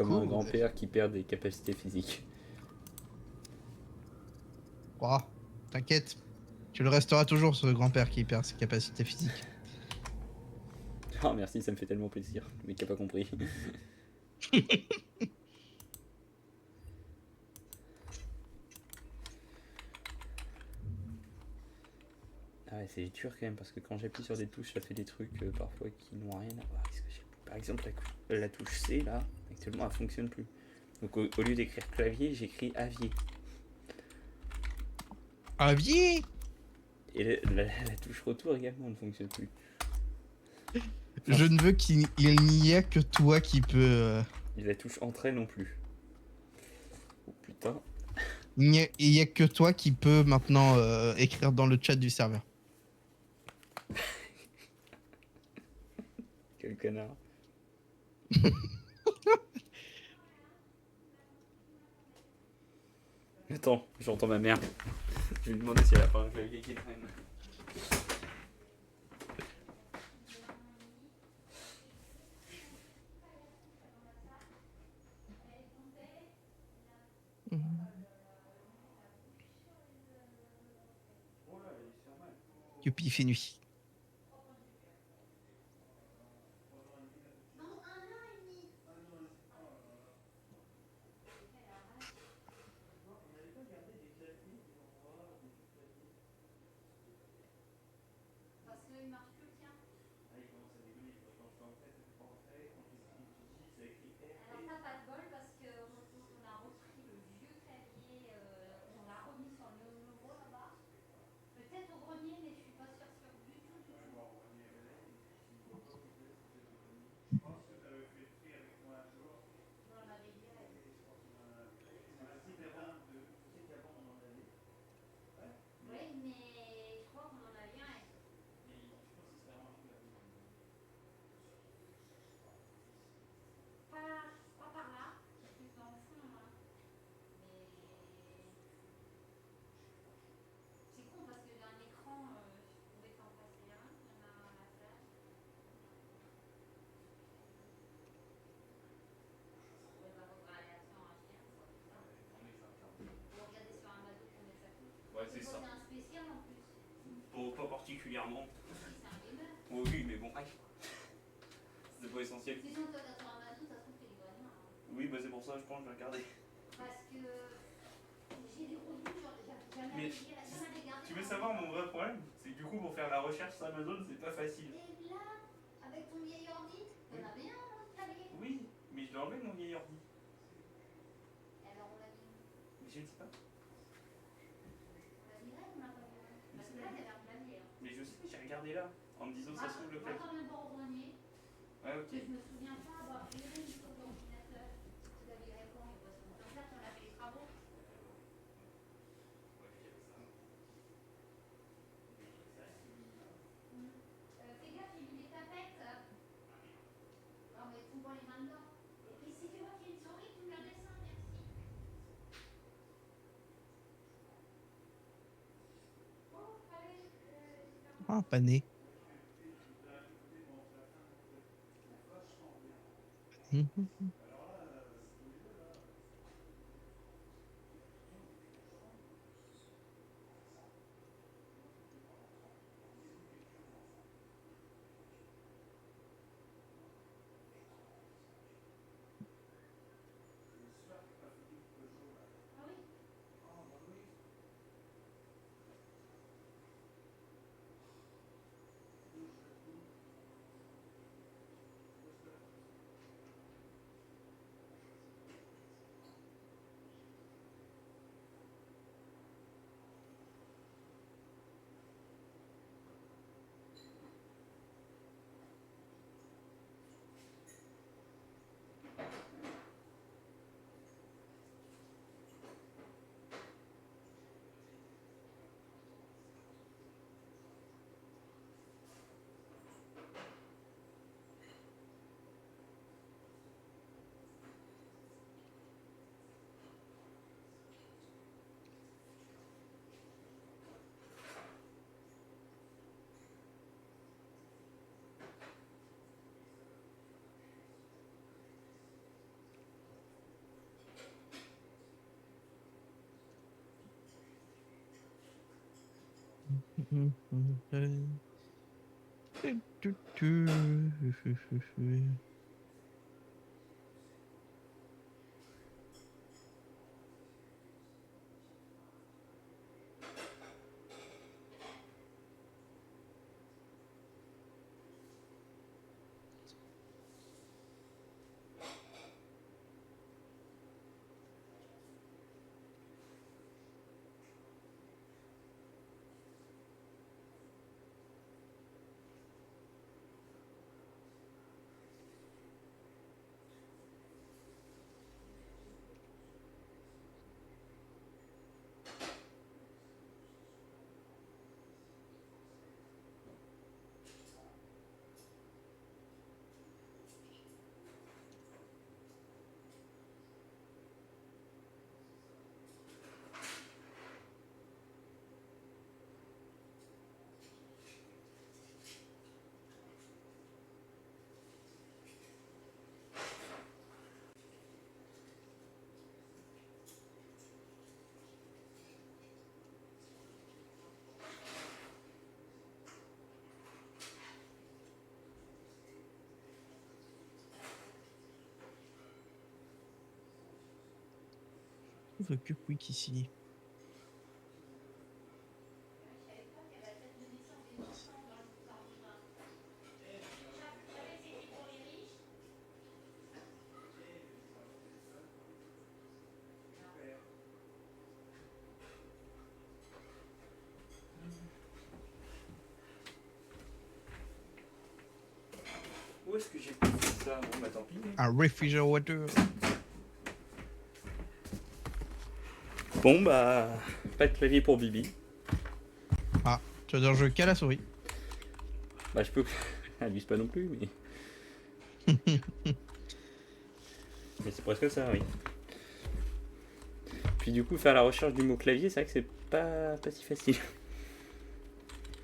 comme un Cool. grand-père qui perd des capacités physiques. Oh, t'inquiète. Tu le resteras toujours, ce grand-père qui perd ses capacités physiques. Oh merci, ça me fait tellement plaisir, mais qui a pas compris. Ah ouais, c'est dur quand même parce que quand j'appuie sur des touches, ça fait des trucs parfois qui n'ont rien à voir. Par exemple, la touche C là, actuellement elle fonctionne plus. Donc au lieu d'écrire clavier, j'écris avier. Avier. Et la touche retour également ne fonctionne plus. Je ne veux qu'il n'y ait que toi qui peux. Et la touche entrée non plus. Oh putain. Il y a que toi qui peux maintenant écrire dans le chat du serveur. Quel connard. Attends, j'entends ma mère. Je vais lui demander si elle a pas un clavier qui traîne. Youpi, il fait nuit. Ouais, c'est ça. Pas particulièrement. Oui, mais bon, c'est pas essentiel. Oui, bah c'est pour ça, je pense que je vais regarder. Mais tu veux savoir mon vrai problème? C'est que du coup, pour faire la recherche sur Amazon, c'est pas facile. Oui, mais je l'ai enlevé de mon vieil ordi. Mais je ne sais pas. Mais je sais, j'ai regardé là, en me disant ça se trouve le clavier. Ouais, ok. Ah, pané. trouve que quick ici. Où est-ce que j'ai pu faire ça? Bon bah tant pis. Un refrigerator. Bon bah, pas de clavier pour Bibi. Ah, tu vas dire je qu'à la souris. Bah je peux... Abuse pas non plus, mais... Mais c'est presque ça, oui. Puis du coup, faire la recherche du mot clavier, c'est vrai que c'est pas si facile.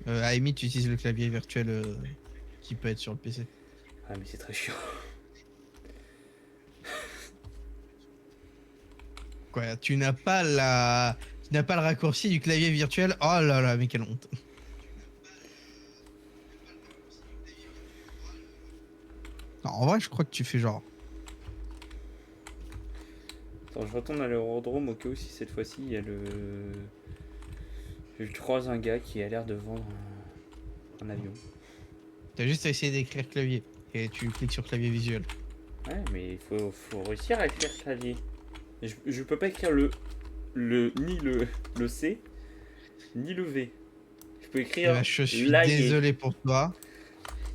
À la limite, tu utilises le clavier virtuel qui peut être sur le PC. Ah mais c'est très chiant. Quoi, tu n'as pas la... Tu n'as pas le raccourci du clavier virtuel. Oh là là, mais quelle honte. Non, en vrai, je crois que tu fais genre... Attends, je retourne à l'aérodrome au cas où si cette fois-ci il y a le... Je croise un gars qui a l'air de vendre un avion. T'as juste à essayer d'écrire clavier. Et tu cliques sur clavier visuel. Ouais, mais il faut réussir à écrire clavier. Je peux pas écrire ni le C, ni le V. Je peux Eh écrire ben, je suis lailler. désolé pour toi.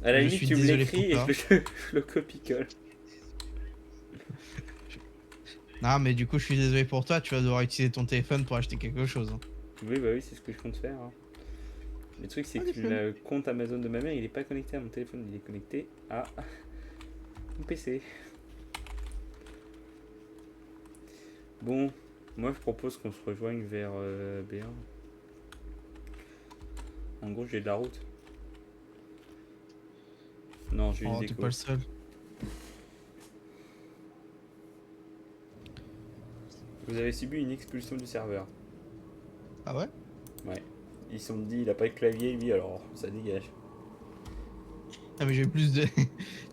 À la Je limite, suis tu me désolé l'écris et pour toi. je le copie-colle. Non, mais du coup, je suis désolé pour toi. Tu vas devoir utiliser ton téléphone pour acheter quelque chose. Hein. Oui, bah oui, c'est ce que je compte faire. Hein. Le truc, c'est Ah, que le compte Amazon de ma mère, il est pas connecté à mon téléphone, il est connecté à mon PC. Bon, moi je propose qu'on se rejoigne vers B1. En gros, j'ai de la route. Non, j'ai une Oh, t'es déco. pas le seul. Vous avez subi une expulsion du serveur. Ah ouais? Ouais. Ils se sont dit, il a pas de clavier, lui, alors ça dégage. Ah, mais j'ai plus de.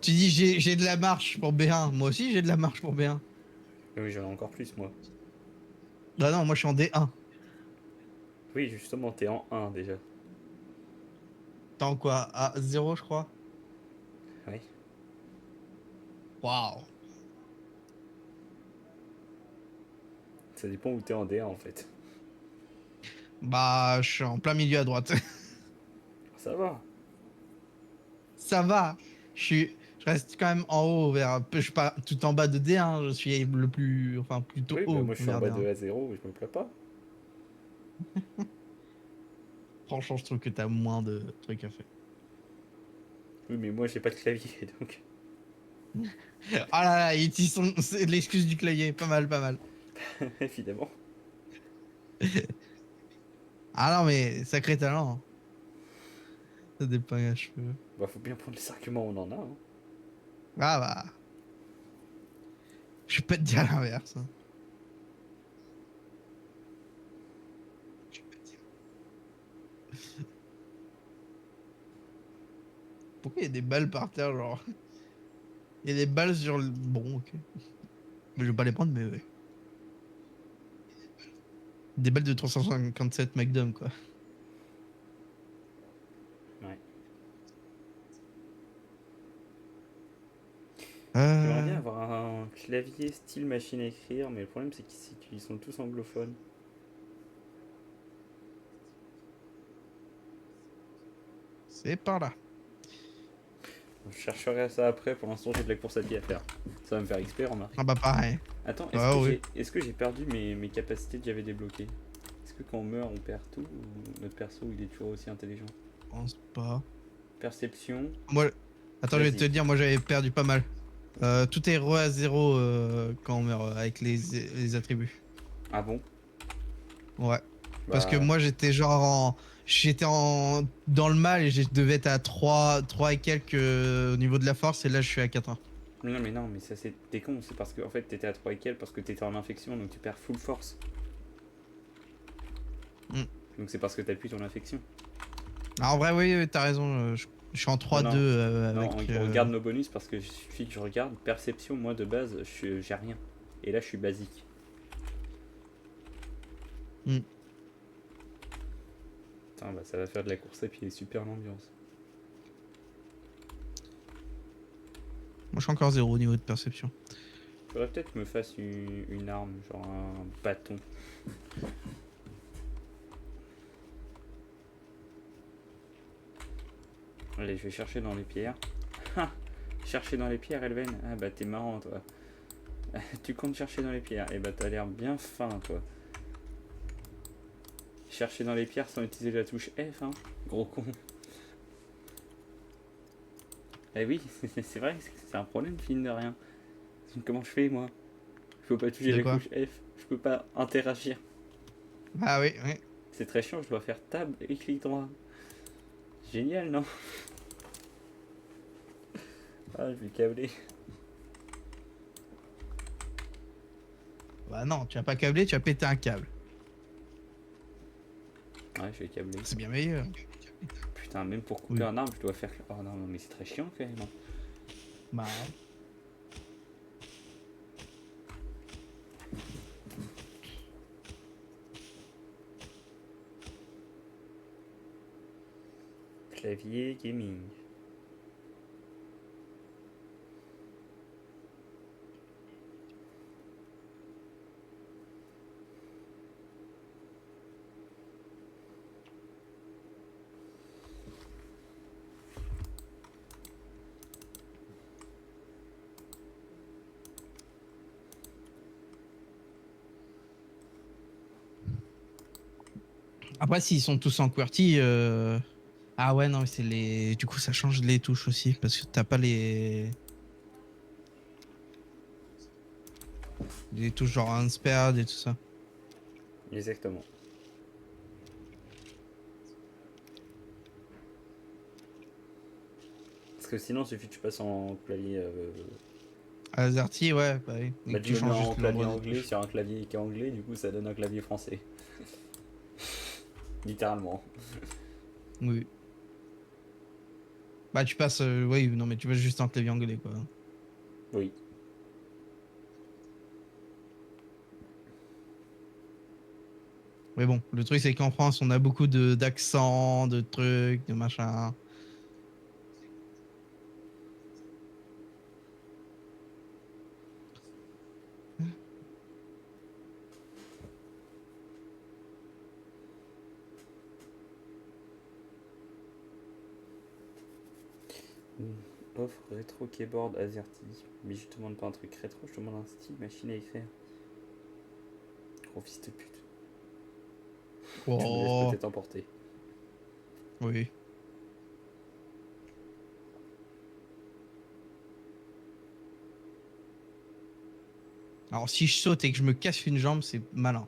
Tu dis, j'ai de la marche pour B1. Moi aussi, j'ai de la marche pour B1. Oui, j'en ai encore plus, moi. Bah non, moi, je suis en D1. Oui, justement, t'es en 1 déjà. T'es en quoi? À 0, je crois. Oui. Waouh. Ça dépend où t'es en D1 en fait. Bah, je suis en plein milieu à droite. Ça va. Ça va. Je reste quand même en haut, vers. Je suis pas tout en bas de D1. Je suis le plus. Enfin, plutôt Oui, bah haut moi je suis en vers bas de D1. A0, je me plains pas. Franchement, je trouve que t'as moins de trucs à faire. Oui, mais moi j'ai pas de clavier donc. Ah là là, c'est l'excuse du clavier. Pas mal, pas mal. Évidemment. Ah non, mais sacré talent. Hein. Ça dépend à cheveux. Bah faut bien prendre les arguments, on en a. Hein. Ah bah. Je vais pas te dire l'inverse. Hein. il y a des balles par terre, genre. Il y a des balles sur le. Bon, ok. Mais je vais pas les prendre, mais ouais. Des balles de 357 Magnum, quoi. Ouais. J'aimerais bien Euh... avoir un clavier style machine à écrire, mais le problème c'est qu'ils sont tous anglophones. C'est par là. Je chercherai ça après, pour l'instant j'ai de la course à pied à faire. Ça va me faire XP, remarque. Ah bah pareil. Attends, Ah oui. est-ce que j'ai perdu mes capacités que j'avais débloquées? Est-ce que quand on meurt on perd tout ou notre perso il est toujours aussi intelligent? Je pense pas. Perception, Moi, attends, je vais te basique. dire, moi j'avais perdu pas mal. Tout est re à zéro quand on meurt avec les attributs. Ah bon? Ouais. Parce que Bah. moi j'étais genre en. J'étais en dans le mal et je devais être à 3 et quelques au niveau de la force et là je suis à 4. Non mais non, mais ça t'es con, c'est parce que en fait t'étais à 3 et quelques parce que t'étais en infection donc tu perds full force. Mm. Donc c'est parce que t'as plus ton infection. Ah, en vrai, oui, oui, t'as raison. Je suis en Non, 3-2 non, non, avec. on regarde nos bonus parce que il suffit que je regarde. Perception, moi de base, j'ai rien. Et là je suis basique. Mm. Putain, bah ça va faire de la course à pied, super l'ambiance. Moi je suis encore zéro au niveau de perception. Faudrait peut-être que je me fasse une arme, genre un bâton. Allez, je vais chercher dans les pierres. Ha, chercher dans les pierres, Elven. Ah bah t'es marrant toi. Tu comptes chercher dans les pierres. Eh bah t'as l'air bien fin toi. Chercher dans les pierres sans utiliser la touche F, hein. Gros con. Eh oui, c'est vrai, c'est un problème, fine de rien. Comment je fais moi? Je peux pas toucher De la quoi? touche F. Je peux pas interagir. Ah oui, oui. C'est très chiant, je dois faire tab et clic droit. Génial, non? Ah, je vais câbler. Bah non, tu vas pas câbler, tu vas péter un câble. Ouais, je vais câbler. C'est bien meilleur. Putain, même pour couper Oui. un arbre, je dois faire. Oh non, mais c'est très chiant quand même. Bah ouais. Clavier gaming. Après, s'ils sont tous en QWERTY. Ah ouais, non, mais c'est les. Du coup, ça change les touches aussi. Parce que t'as pas les touches genre unspaired et tout ça. Exactement. Parce que sinon, il suffit que tu passes en clavier. AZERTY, ouais, bah oui. Et Bah, que je tu me mets changes en juste clavier l'endroit des anglais touches. sur un clavier qui est anglais, du coup, ça donne un clavier français. Littéralement. Oui. Bah, tu passes. Oui, non, mais tu passes juste un clavier anglais, quoi. Oui. Mais bon, le truc, c'est qu'en France, on a beaucoup d'accents, de trucs, de machin. Offre rétro keyboard AZERTY. Mais je te demande pas un truc rétro, je te demande un style machine à écrire. Gros fils de pute. Je me laisse Oh, peut-être emporter. oui. Alors, si je saute et que je me casse une jambe, c'est malin.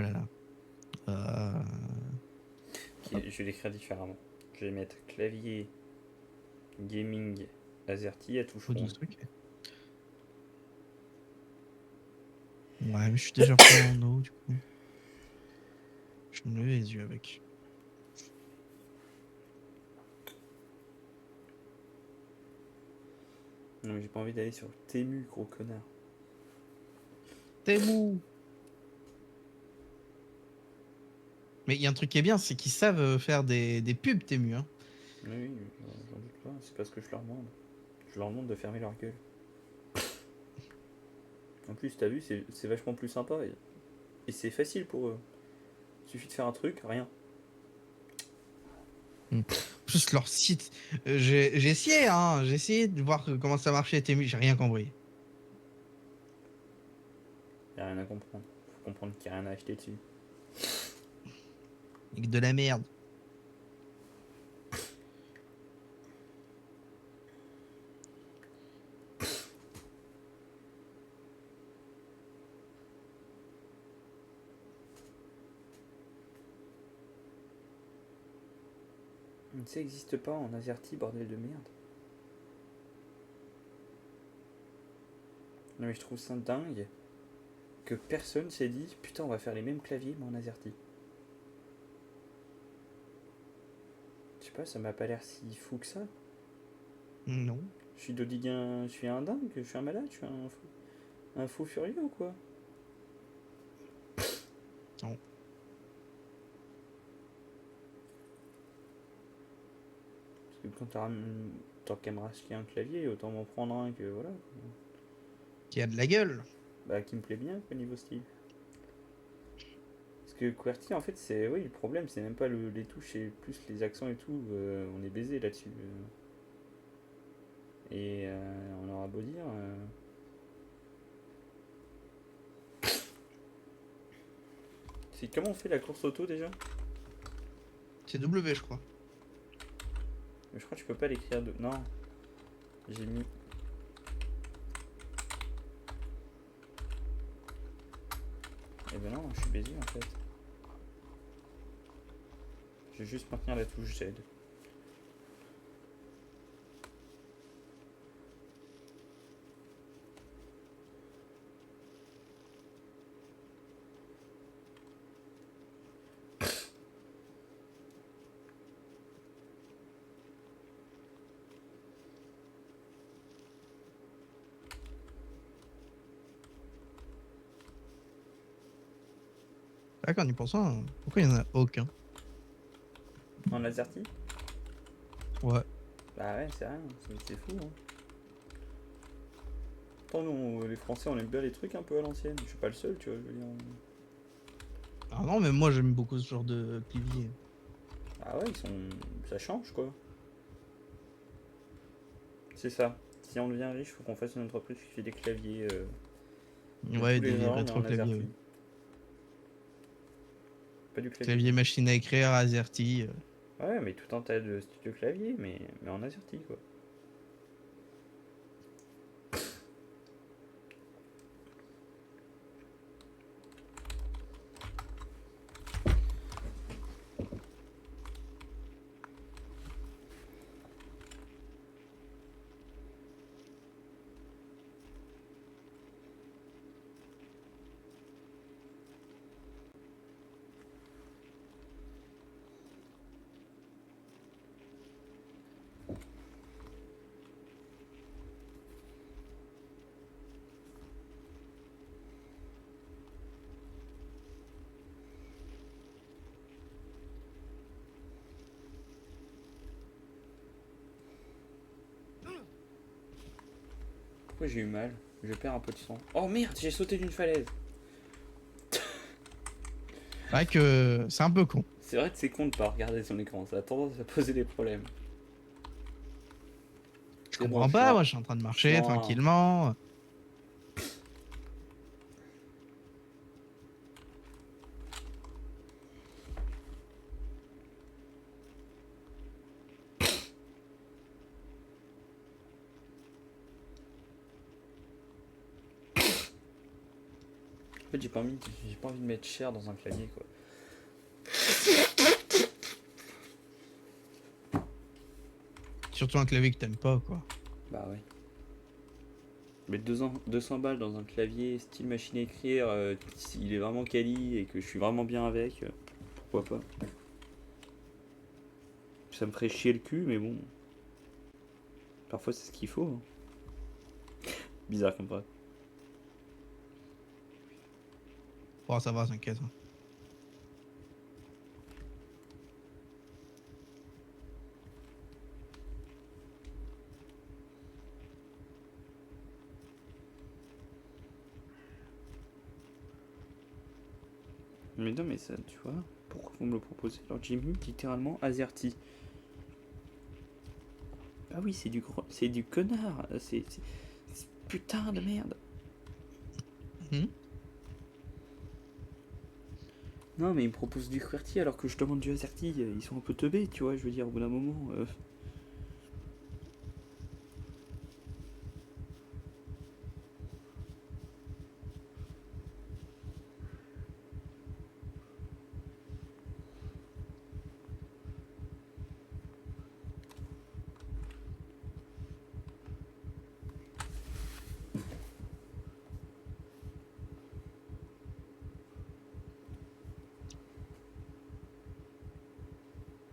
là là. Ok, je vais l'écrire différemment. Je vais mettre clavier gaming AZERTY à touche Faut ronde. 12 trucs. Ouais, mais je suis déjà pas en haut, du coup. Je me lève les yeux avec. Non, mais j'ai pas envie d'aller sur Temu, gros connard. Temu. Mais il y a un truc qui est bien, c'est qu'ils savent faire des pubs Temu. Hein. Oui, j'en doute pas, c'est pas ce que je leur demande. Je leur demande de fermer leur gueule. En plus, t'as vu, c'est vachement plus sympa et c'est facile pour eux. Il suffit de faire un truc, rien. En plus, leur site. J'ai essayé, hein. J'ai essayé de voir comment ça marchait Temu. J'ai rien compris. Y a rien à comprendre. Faut comprendre qu'il y a rien à acheter dessus. Avec de la merde. Ça existe pas en AZERTY, bordel de merde. Non mais je trouve ça dingue que personne s'est dit putain on va faire les mêmes claviers mais en AZERTY. Je sais pas, ça m'a pas l'air si fou que ça. Non. Je suis dodiguin, je suis un dingue, je suis un malade, je suis un fou furieux ou quoi? Non. Parce que quand tant qu'à me racheter un clavier, autant m'en prendre un que voilà. Qui a de la gueule. Bah qui me plaît bien quoi niveau style. Parce que QWERTY en fait c'est. Oui le problème c'est même pas les touches, c'est plus les accents et tout, on est baisé là-dessus. Et on aura beau dire. Comment on fait la course auto déjà? C'est W, je crois. Mais je crois que tu peux pas l'écrire de. Non. J'ai mis. Eh ben non, je suis baisé en fait. Je vais juste maintenir la touche Z. D'accord, en y pensant, pourquoi il y en a aucun? En AZERTY? Ouais. Bah ouais, c'est rien, c'est fou. Hein. Pourtant, nous, les Français, on aime bien les trucs un peu à l'ancienne. Je suis pas le seul, tu vois. Je veux dire. Ah non, mais moi j'aime beaucoup ce genre de clavier. Ah ouais, ça change quoi. C'est ça. Si on devient riche, faut qu'on fasse une entreprise qui fait des claviers de Ouais, tous les des genres, mais en rétro-claviers, AZERTY. ouais. Pas du clavier Clavier doux. machine à écrire, AZERTY. Ouais, mais tout un tas de studio clavier, mais en AZERTY quoi. Pourquoi j'ai eu mal? Je perds un peu de sang. Oh merde, j'ai sauté d'une falaise. C'est vrai que c'est un peu con. C'est vrai que c'est con de pas regarder son écran, ça a tendance à poser des problèmes. Je C'est bon, comprends pas, moi je suis en train de je suis marcher en, tranquillement. En fait, j'ai pas envie de mettre cher dans un clavier, quoi. Surtout un clavier que t'aimes pas, quoi. Bah ouais. Mettre 200 balles dans un clavier style machine à écrire, s'il est vraiment quali et que je suis vraiment bien avec, pourquoi pas. Ça me ferait chier le cul, mais bon. Parfois c'est ce qu'il faut. Hein. Bizarre comme ça. Oh, ça va, t'inquiète. Mais non, mais ça, tu vois, pourquoi vous me le proposez? Alors j'ai mis littéralement AZERTY. Ah oui, c'est du connard. Putain de merde. Hmm. Non, mais ils me proposent du QWERTY alors que je demande du AZERTY. Ils sont un peu teubés, tu vois, je veux dire, au bout d'un moment.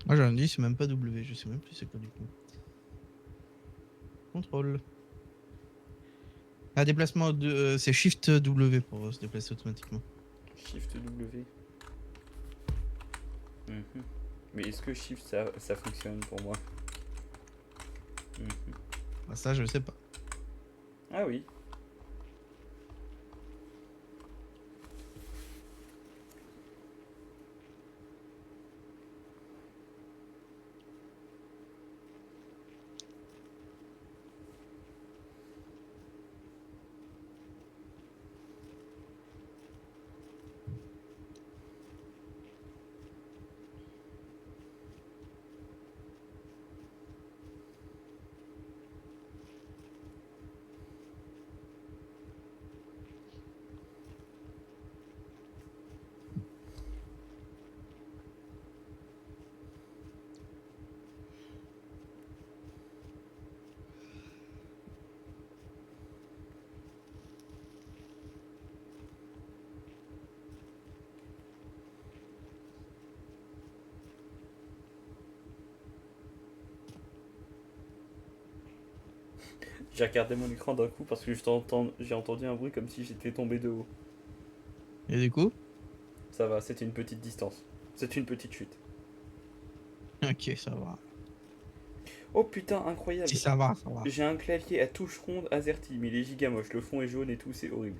Moi, j'en dis, c'est même pas W, je sais même plus c'est quoi du coup. Contrôle. Ah, déplacement de. C'est Shift W pour se déplacer automatiquement. Shift W. Mhm. Mais est-ce que Shift ça fonctionne pour moi? Mhm. Ah, ça, je sais pas. Ah oui. J'ai regardé mon écran d'un coup parce que j'ai entendu un bruit comme si j'étais tombé de haut. Et du coup? Ça va, c'était une petite distance. C'est une petite chute. Ok, ça va. Oh putain, Si incroyable. ça va, ça va. J'ai un clavier à touche ronde AZERTY, mais il est giga moche. Le fond est jaune et tout, c'est horrible.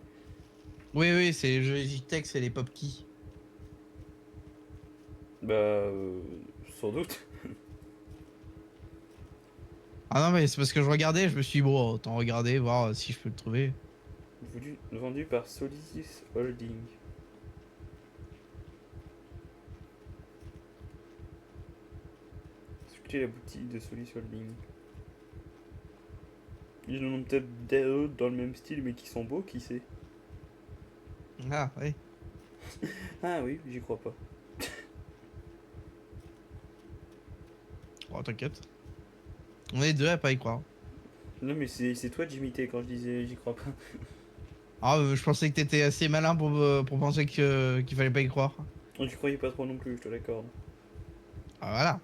Oui, oui, c'est les jeux Logitech, c'est les pop keys. Bah, sans doute. Ah non, mais c'est parce que je regardais, je me suis dit, bon, autant regarder, voir si je peux le trouver. Vendu par Solis Holding. Écoutez la boutique de Solis Holding. Ils en ont peut-être d'autres dans le même style, mais qui sont beaux, qui sait? Ah, oui. Ah oui, j'y crois pas. Oh, t'inquiète. On est deux à pas y croire. Non, mais c'est toi, Jimmy T, quand je disais j'y crois pas. Ah, je pensais que t'étais assez malin pour penser qu'il fallait pas y croire. J'y croyais pas trop non plus, je te l'accorde. Ah, voilà.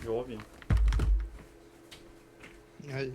Je reviens. Allez.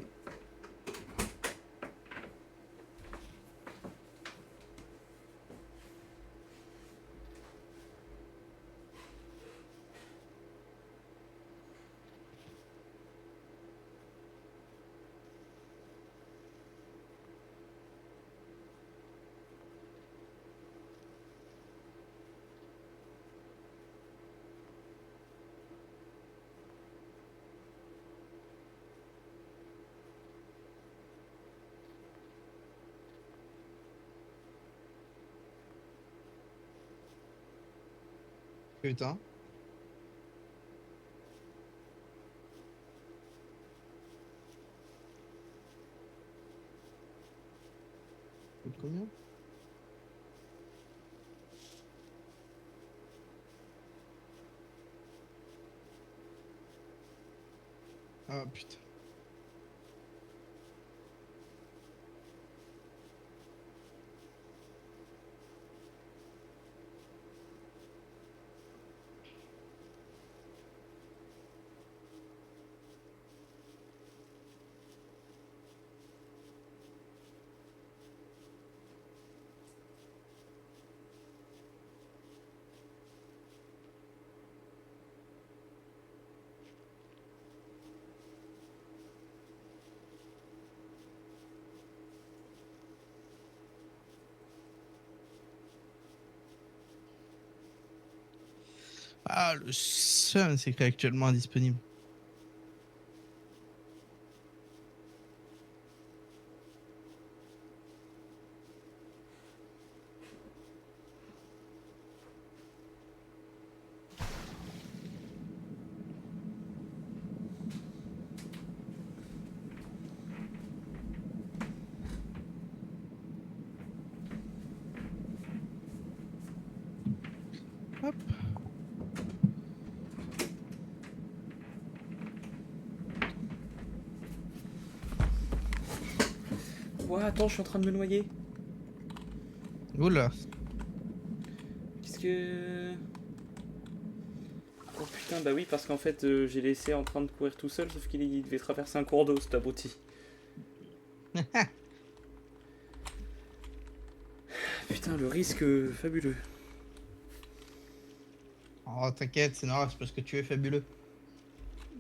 Putain. Coûte combien? Ah putain. Ah, le seum, c'est qu'il est actuellement indisponible. Hop. Ouah, attends, je suis en train de me noyer. Oula. Qu'est-ce que... Oh putain, bah oui, parce qu'en fait, j'ai laissé en train de courir tout seul, sauf qu'il devait traverser un cours d'eau, cet abruti. Putain, le risque fabuleux. Oh, t'inquiète, c'est normal, c'est parce que tu es fabuleux.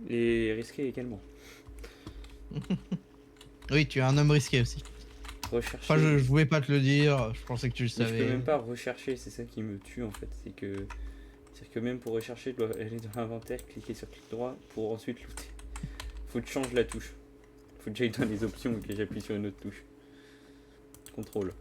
Et risqué également. Oui, tu es un homme risqué aussi. Rechercher... Enfin, je voulais pas te le dire, je pensais que tu le Mais je peux savais. même pas rechercher, c'est ça qui me tue en fait. C'est que même pour rechercher, je dois aller dans l'inventaire, cliquer sur clic droit pour ensuite looter. Faut que je change la touche. Faut que j'aille dans les options et que j'appuie sur une autre touche. Contrôle.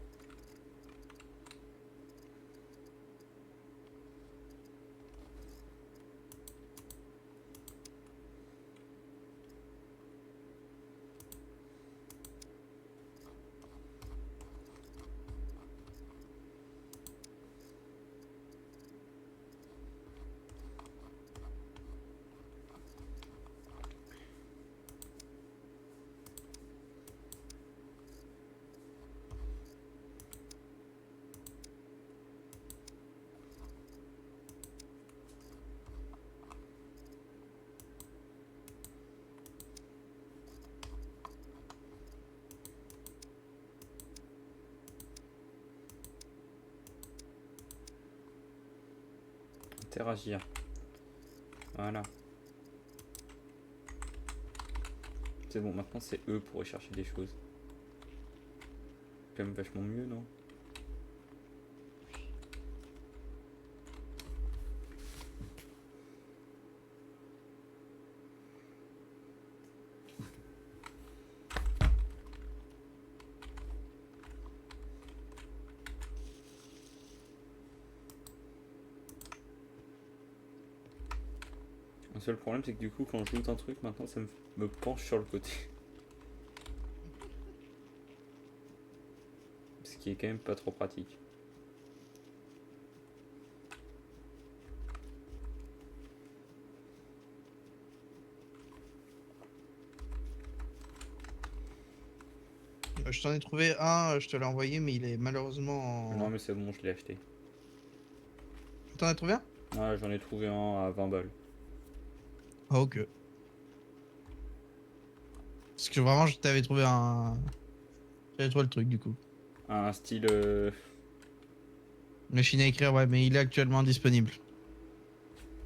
Interagir. Voilà. C'est bon, maintenant c'est eux pour rechercher des choses. Quand même vachement mieux, non? Le seul problème, c'est que du coup, quand je loot un truc, maintenant ça me penche sur le côté. Ce qui est quand même pas trop pratique. Je t'en ai trouvé un, je te l'ai envoyé, mais il est malheureusement Non, en... mais c'est bon, je l'ai acheté. T'en as trouvé un? Ouais, j'en ai trouvé un à 20 balles. Ah, ok. Parce que vraiment, je t'avais trouvé un. J'avais trouvé le truc du coup. Un style. Machine à écrire, ouais, mais il est actuellement disponible.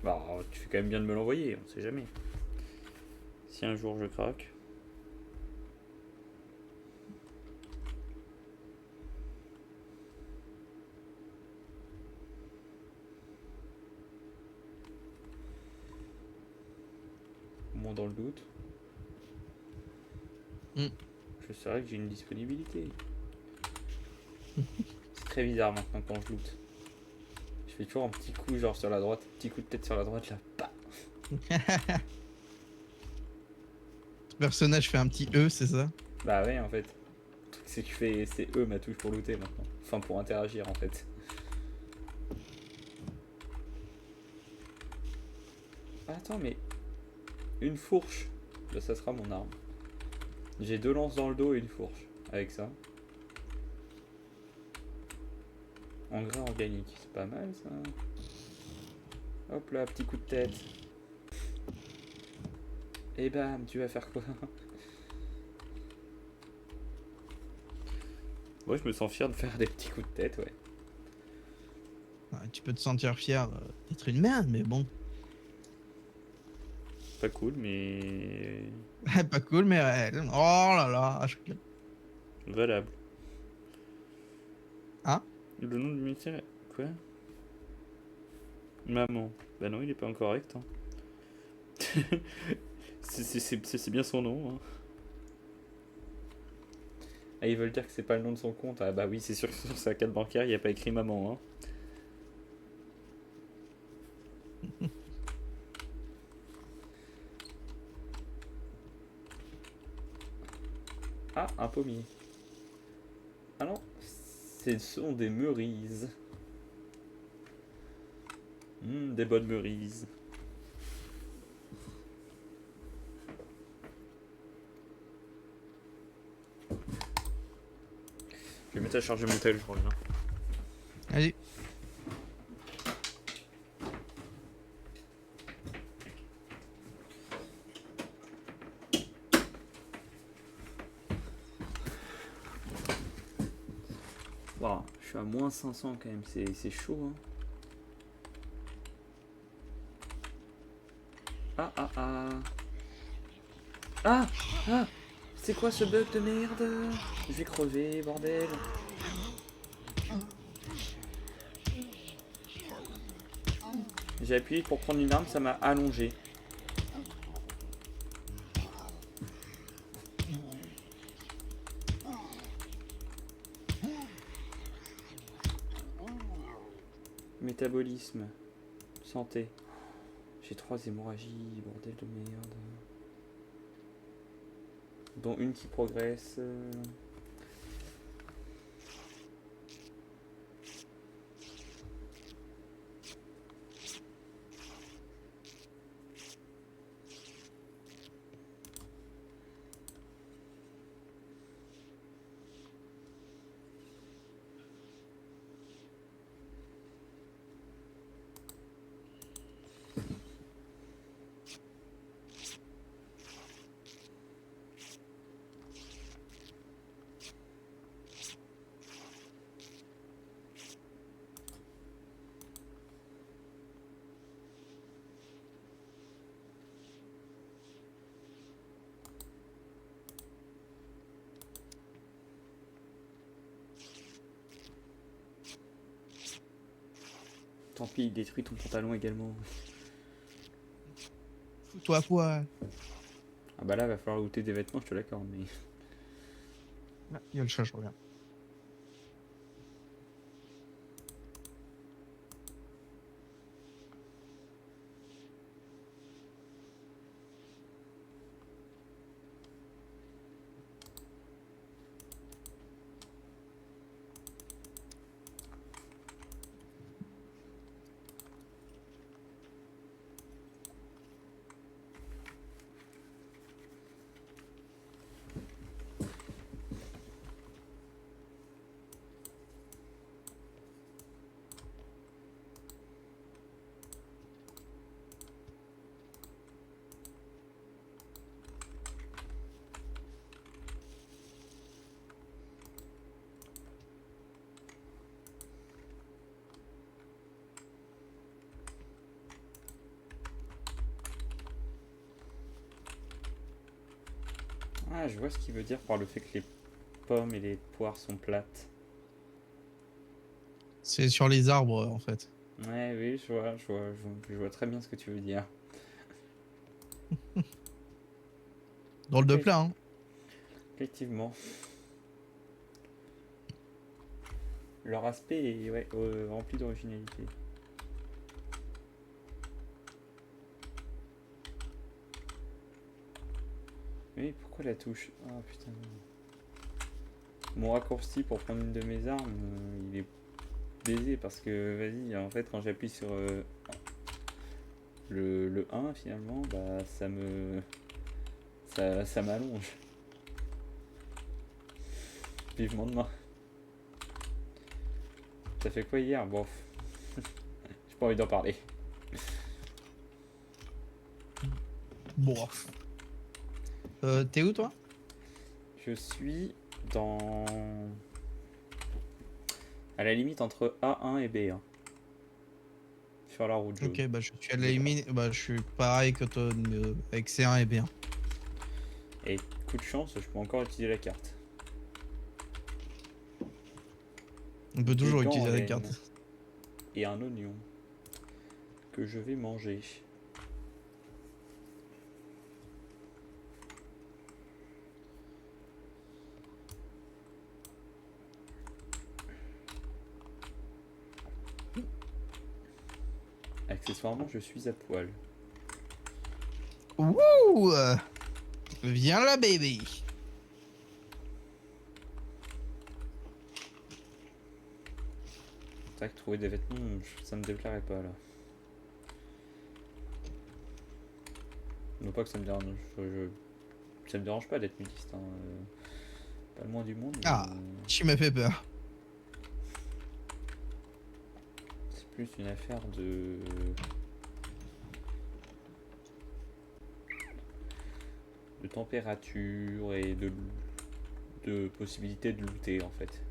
Bah, tu fais quand même bien de me l'envoyer, on sait jamais. Si un jour je craque. Au moins dans le doute. Mm. Je saurais que j'ai une disponibilité. C'est très bizarre maintenant quand je loot. Je fais toujours un petit coup genre sur la droite, petit coup de tête sur la droite là. Bah. Ce personnage fait un petit E, c'est ça? Bah ouais en fait. Le truc c'est que je fais c'est eux ma touche pour looter maintenant. Enfin pour interagir en fait. Attends mais une fourche. Là ça sera mon arme. J'ai 2 lances dans le dos et une fourche. Avec ça. Engrais organique, c'est pas mal ça. Hop là, petit coup de tête. Et bam, tu vas faire quoi? Moi je me sens fier de faire des petits coups de tête, ouais. Ouais, tu peux te sentir fier d'être une merde, mais bon. Pas cool, mais Pas cool, mais réel. Oh là là, je rigole. valable. Hein? Le nom du ministère. Quoi? Maman. Bah non, il est pas incorrect. Hein. C'est bien son nom. Hein. Ah, ils veulent dire que c'est pas le nom de son compte. Ah bah oui, c'est sûr que sur sa carte bancaire, il n'y a pas écrit maman. Hein. Ah, un pommier. Ah non, ce sont des meurises. Des bonnes meurises. Je vais mettre à charger mon tel, je reviens. Allez. Wow, je suis à moins 500 quand même, c'est chaud. Hein. Ah ah ah. Ah ah. C'est quoi ce bug de merde? Je vais crever, bordel. J'ai appuyé pour prendre une arme, ça m'a allongé. Métabolisme. Santé. J'ai 3 hémorragies, bordel de merde. Dont une qui progresse. Tant pis, il détruit ton pantalon également. Fous-toi à poil. Ah bah là, va falloir looter des vêtements, je te l'accorde, mais... Il y a le chat, je reviens. Ah, je vois ce qu'il veut dire par le fait que les pommes et les poires sont plates. C'est sur les arbres en fait. Ouais, oui, je vois très bien ce que tu veux dire. Drôle de plat, hein. Effectivement. Leur aspect est ouais, rempli d'originalité. Oui, pourquoi la touche? Ah putain. Mon raccourci pour prendre une de mes armes, il est baisé parce que, vas-y, en fait, quand j'appuie sur le 1, finalement, bah ça m'allonge. Vivement demain. T'as fait quoi hier? Bon, j'ai pas envie d'en parler. Bon. T'es où toi? Je suis dans... à la limite entre A1 et B1. Sur la route jaune. Ok, bah je suis à la limite, bah je suis pareil que toi, avec C1 et B1. Et coup de chance, je peux encore utiliser la carte. On peut Des toujours gants en utiliser la laine carte. et un oignon que je vais manger. Accessoirement, je suis à poil. Wouh! Viens là, baby! C'est vrai que trouver des vêtements, ça me déplairait pas là. Non pas que ça me dérange, ça me dérange pas d'être nudiste, hein. Pas le moins du monde, mais Ah, tu m'as fait peur. c'est plus une affaire de température et de possibilité de looter en fait.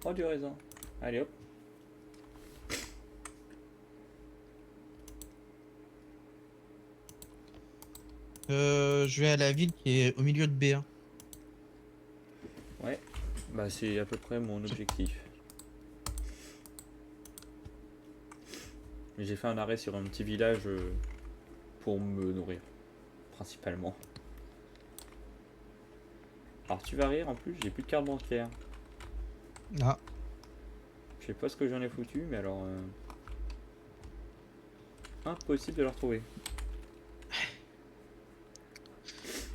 Oh du raisin. Allez hop. Je vais à la ville qui est au milieu de B1. Ouais. Bah c'est à peu près mon objectif. J'ai fait un arrêt sur un petit village pour me nourrir, principalement. Alors tu vas rire, en plus j'ai plus de carte bancaire. Ah, Je sais pas ce que j'en ai foutu, mais alors... impossible de le retrouver.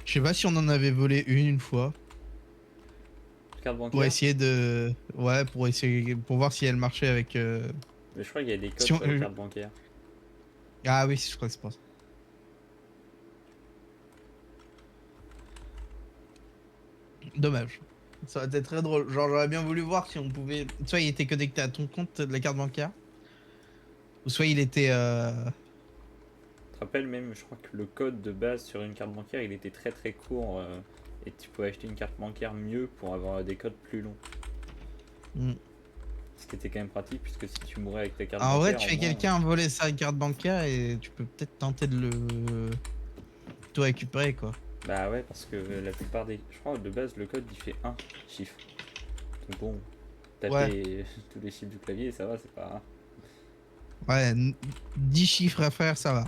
je sais pas si on en avait volé une fois. Carte Pour bancaire. essayer de. Ouais, pour essayer. Pour voir si elle marchait avec. Mais je crois qu'il y a des codes Si on- sur les cartes bancaires. Ah oui, je crois que c'est pas ça. Dommage. Ça aurait été très drôle. Genre, j'aurais bien voulu voir si on pouvait. Soit il était connecté à ton compte de la carte bancaire. Ou soit il était. Tu te rappelles même, je crois que le code de base sur une carte bancaire, il était très très court. Et tu pouvais acheter une carte bancaire mieux pour avoir des codes plus longs. hmm. Ce qui était quand même pratique, puisque si tu mourais avec ta carte En vrai, bancaire, tu au fais moins... quelqu'un voler sa carte bancaire et tu peux peut-être tenter de le. Tout récupérer, quoi. Bah ouais, parce que la plupart des... Je crois que de base, le code, il fait un chiffre. Donc bon, Ouais. taper tous les chiffres du clavier, ça va, c'est pas... Ouais, 10 chiffres à faire, ça va.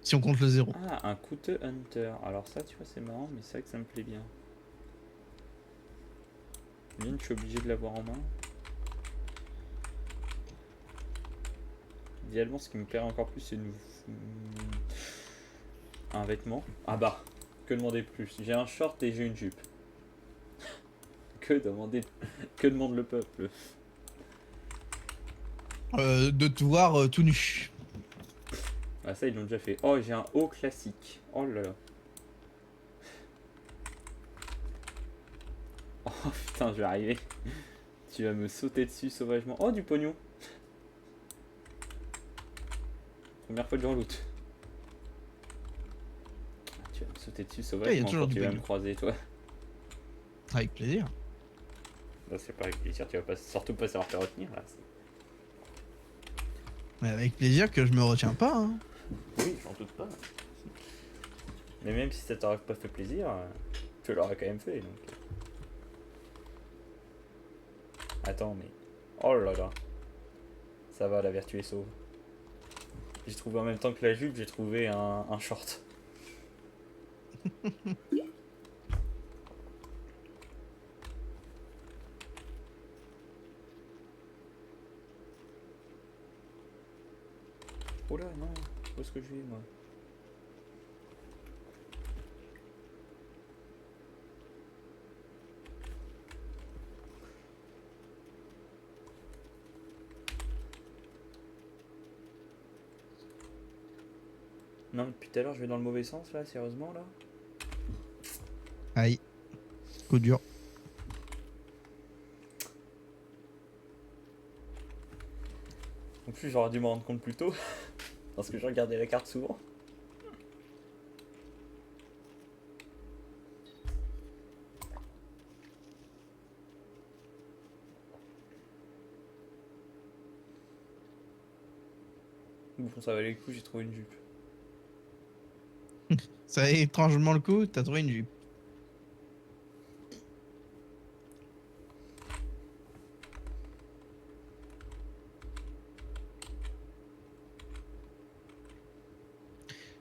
Si on compte le zéro. Ah, un couteau hunter. Alors ça, tu vois, c'est marrant, mais c'est vrai que ça me plaît bien. Bien, je suis obligé de l'avoir en main. Idéalement, ce qui me plairait encore plus, c'est un vêtement. Ah bah, que demander de plus? J'ai un short et j'ai une jupe. Que demander... Que demande le peuple? De te voir tout nu. Ah ça, ils l'ont déjà fait. Oh, j'ai un haut classique. Oh là là. Oh putain, je vais arriver. Tu vas me sauter dessus sauvagement. Oh, du pognon. Première fois que j'en loot. Ah, tu vas me sauter dessus Ah, il y a sauvagement toujours quand du tu vas me pognon. croiser, toi. Avec plaisir. Là, c'est pas avec plaisir, tu vas pas, surtout pas savoir te retenir là. Mais avec plaisir que je me retiens pas. Hein. Oui, j'en doute pas. Mais même si ça t'aurait pas fait plaisir, tu l'aurais quand même fait donc. Attends, mais. Oh là là. Ça va, la vertu est sauve. J'ai trouvé en même temps que la jupe, j'ai trouvé un short. Oh là, non. Où est-ce que je vais, moi? Non, depuis tout à l'heure, je vais dans le mauvais sens, là, sérieusement, là. Aïe. Coup dur. En plus, j'aurais dû m'en rendre compte plus tôt. Parce que je regardais la carte souvent. Bon, ça valait le coup, j'ai trouvé une jupe. Ça est étrangement le coup, t'as trouvé une jupe.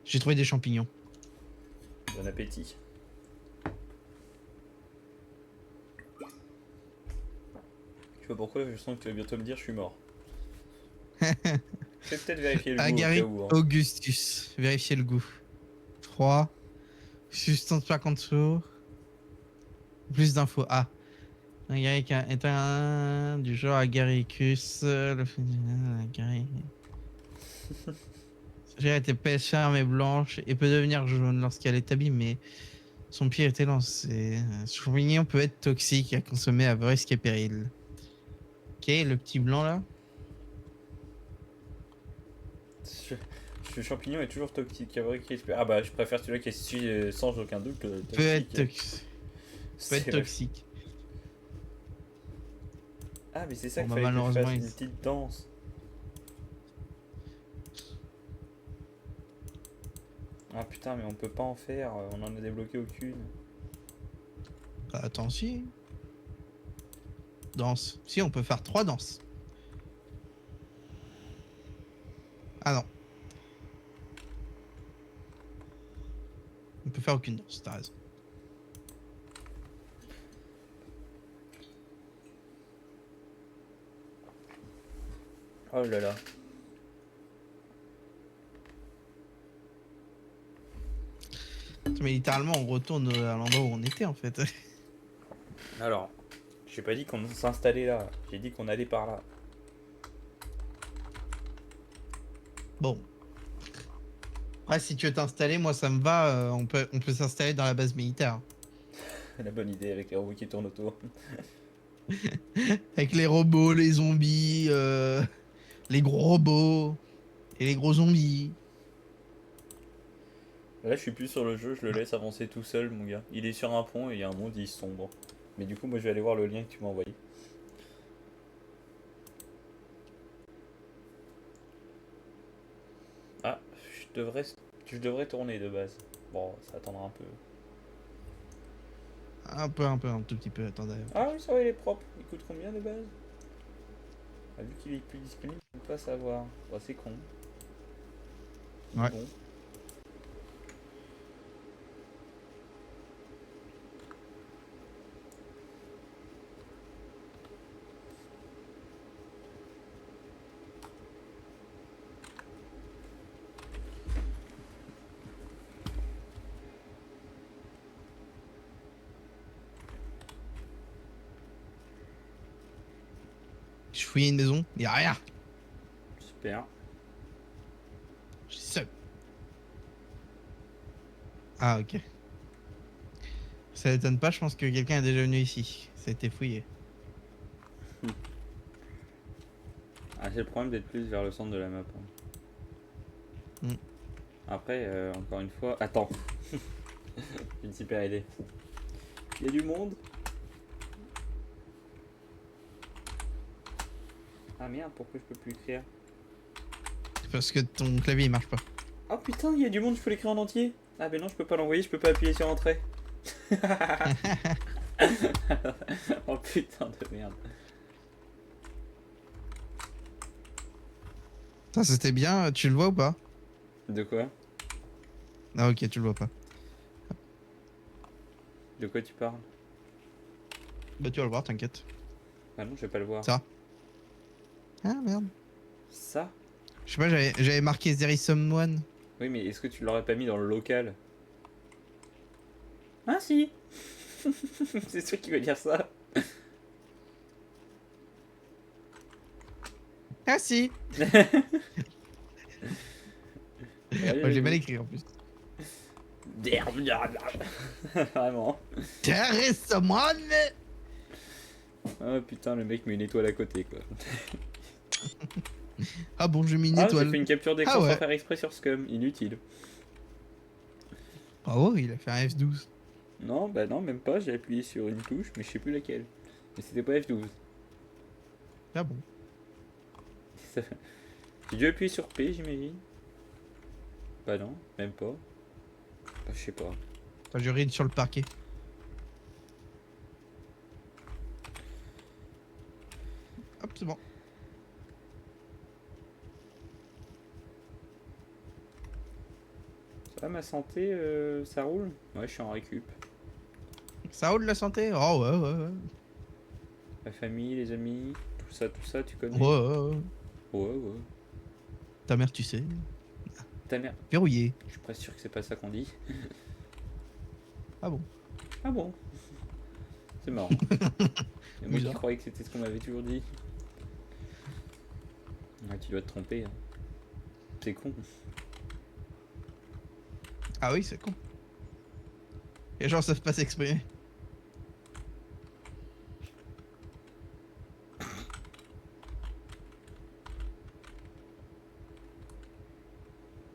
J'ai trouvé des champignons. Bon appétit. Je sais pas pourquoi, je sens que tu vas bientôt me dire je suis mort. Je vais peut-être vérifier le goût au cas Agaric où. Hein. Augustus. Vérifiez le goût. 3. Substance pas en dessous. Plus d'infos. Ah. Agaric est un du genre Agaricus. Sa chair était épaisse, ferme et blanche et peut devenir jaune lorsqu'elle est abîmée. Son pied était lancé. Ce champignon peut être toxique à consommer à risque et péril. Ok, le petit blanc là. Ce champignon est toujours toxique. Ah bah, je préfère celui-là qui est sans aucun doute Peut être, toxique. peut être C'est- toxique. Ah, mais c'est ça Bon qu'il bah fallait que je malheureusement, fasse, une petite danse. Ah putain, mais on peut pas en faire, on en a débloqué aucune. Bah, attends si. Danse. Si, on peut faire 3 danses. Ah non, on peut faire aucune danse, t'as raison. Oh là là. Mais littéralement, on retourne à l'endroit où on était en fait. Alors, j'ai pas dit qu'on s'installait là, j'ai dit qu'on allait par là. Bon. Après, si tu veux t'installer, moi ça me va. On peut s'installer dans la base militaire. La bonne idée avec les robots qui tournent autour. Avec les robots, les zombies, les gros robots et les gros zombies. Là, je suis plus sur le jeu, je le laisse avancer tout seul, mon gars. Il est sur un pont et il y a un monde, il sombre. Mais du coup, moi, je vais aller voir le lien que tu m'as envoyé. Ah, je devrais tourner de base. Bon, ça attendra un peu. Un tout petit peu. Attendez. Ah oui, ça va, il est propre. Il coûte combien de base? Ah, vu qu'il est plus disponible, je peux pas savoir. Bah, c'est con. Mais Ouais. bon. Je fouille une maison, y a rien. Super. Je suis seul. Ah ok. Ça m'étonne pas, je pense que quelqu'un est déjà venu ici. Ça a été fouillé. Ah, c'est le problème d'être plus vers le centre de la map. Hein. Hmm. Après, encore une fois. Attends. J'ai une super idée. Il y a du monde. Ah merde, pourquoi je peux plus écrire? Parce que ton clavier il marche pas. Oh putain, il y a du monde, je peux l'écrire en entier. Ah ben non, je peux pas l'envoyer, je peux pas appuyer sur entrée. Oh putain de merde. Ça c'était bien, tu le vois ou pas? De quoi? Ah ok, tu le vois pas. De quoi tu parles? Bah tu vas le voir, t'inquiète. Ah non, je vais pas le voir. Ça. Ah merde. Ça? Je sais pas, j'avais marqué There is someone. Oui, mais est-ce que tu l'aurais pas mis dans le local? Ah si. C'est sûr qu'il va dire ça. Ah si. Moi j'ai mal écrit en plus. Vraiment. There is someone. Ah putain, le mec met une étoile à côté quoi. Ah bon, j'ai mis une Ah, j'ai étoile. fait une capture d'écran Ah ouais. sans faire exprès sur Scum, inutile. Bravo, il a fait un F12. Non, bah non, même pas, j'ai appuyé sur une touche, mais je sais plus laquelle. Mais c'était pas F12. Ah bon. J'ai dû appuyer sur P, j'imagine. Bah non, même pas. Bah, je sais pas. Enfin, je ride sur le parquet. Hop, c'est bon. Ça va ma santé, ça roule? Ouais, je suis en récup. Ça roule la santé? Oh ouais, ouais, ouais. La famille, les amis, tout ça, tu connais? Ouais, ouais, ouais. Ouais, ouais. Ta mère, tu sais. Ta mère. Verrouillé. Je suis presque sûr que c'est pas ça qu'on dit. Ah bon. Ah bon? C'est marrant. Et moi qui Bizarre. croyais que c'était ce qu'on m'avait toujours dit. Ouais, tu dois te tromper. Hein. C'est con. Ah oui, c'est con. Les gens savent pas s'exprimer.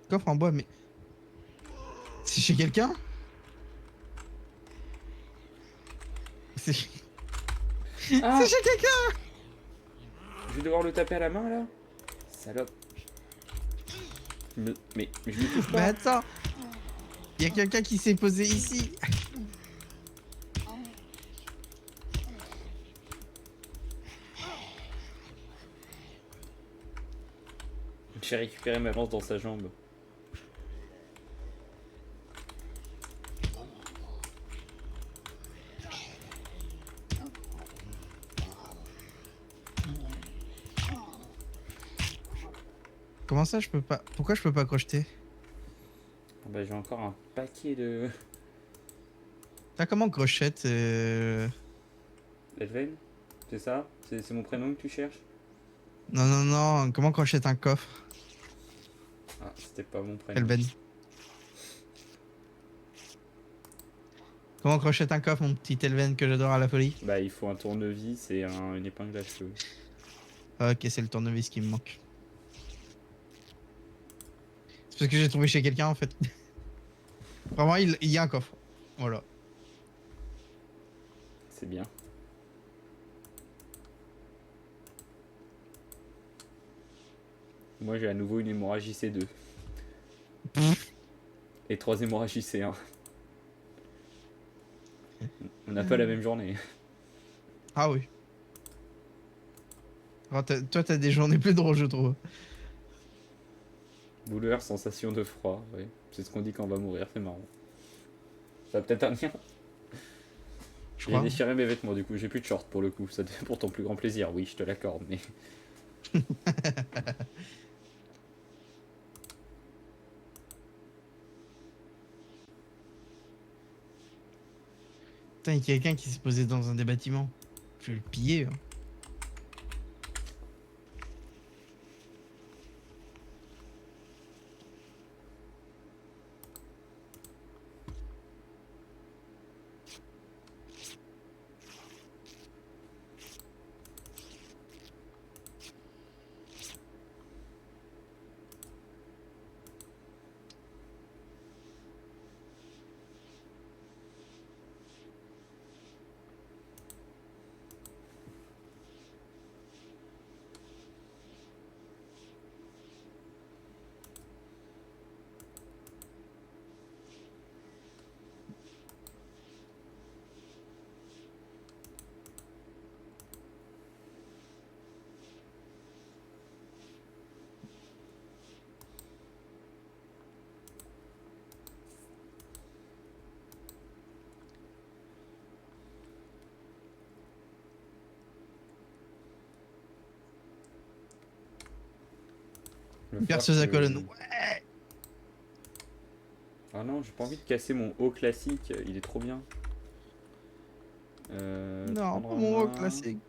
Coffre en bois, mais... C'est chez quelqu'un? C'est chez Ah! c'est chez quelqu'un! Je vais devoir le taper à la main là? Salope. Mais je me touche Mais pas. attends! Il y a quelqu'un qui s'est posé ici! J'ai récupéré ma lance dans sa jambe. Comment ça, je peux pas... Pourquoi je peux pas crocheter? Ah bah, j'ai encore un paquet de. Ah, comment crochette Elven? C'est ça? C'est mon prénom que tu cherches? Non, non, non, comment crochette un coffre? Ah, c'était pas mon prénom. Elben. Comment crochette un coffre, mon petit Elven que j'adore à la folie? Bah, il faut un tournevis et une épingle à cheveux. Ok, c'est le tournevis qui me manque. C'est parce que j'ai trouvé chez quelqu'un en fait. Vraiment, il y a un coffre. Voilà. C'est bien. Moi, j'ai à nouveau une hémorragie C2. Et 3 hémorragies C1. On n'a pas la même journée. Ah oui. Alors, toi, t'as des journées plus drôles, je trouve. Douleur, sensation de froid, ouais. C'est ce qu'on dit quand on va mourir, c'est marrant. Ça a peut-être un lien. Je J'ai crois. déchiré mes vêtements du coup, j'ai plus de short pour le coup. Ça pour ton plus grand plaisir, oui, je te l'accorde, mais. Putain, il y a quelqu'un qui s'est posé dans un des bâtiments. Je vais le piller. Hein. Il va Une falloir perceuse à que- colonne. Ouais. Ah non, j'ai pas envie de casser mon haut classique, il est trop bien. Non, Prendre pas en mon rock main. classique.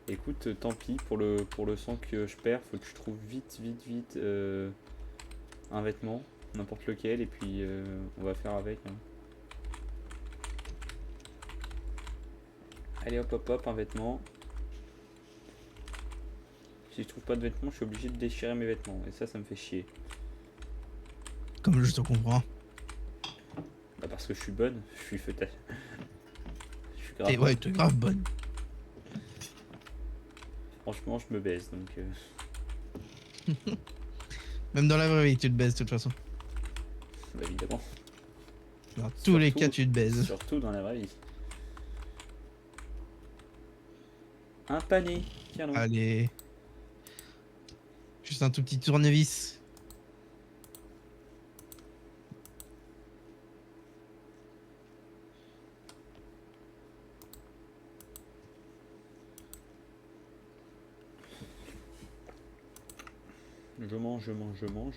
Écoute, tant pis pour le sang que je perds, faut que je trouve vite un vêtement, n'importe lequel, et puis on va faire avec. Hein. Allez hop, un vêtement. Si je trouve pas de vêtements, je suis obligé de déchirer mes vêtements, et ça me fait chier. Comme je te comprends. Bah parce que je suis bonne, je suis feuille. Je suis grave T'es ouais, bonne. t'es grave bonne. Franchement, je me baise, donc... Même dans la vraie vie, tu te baises de toute façon. bah évidemment. Dans tous les cas, Surtout, tu te baises. surtout dans la vraie vie. Un panier, tiens donc. Allez. Juste un tout petit tournevis.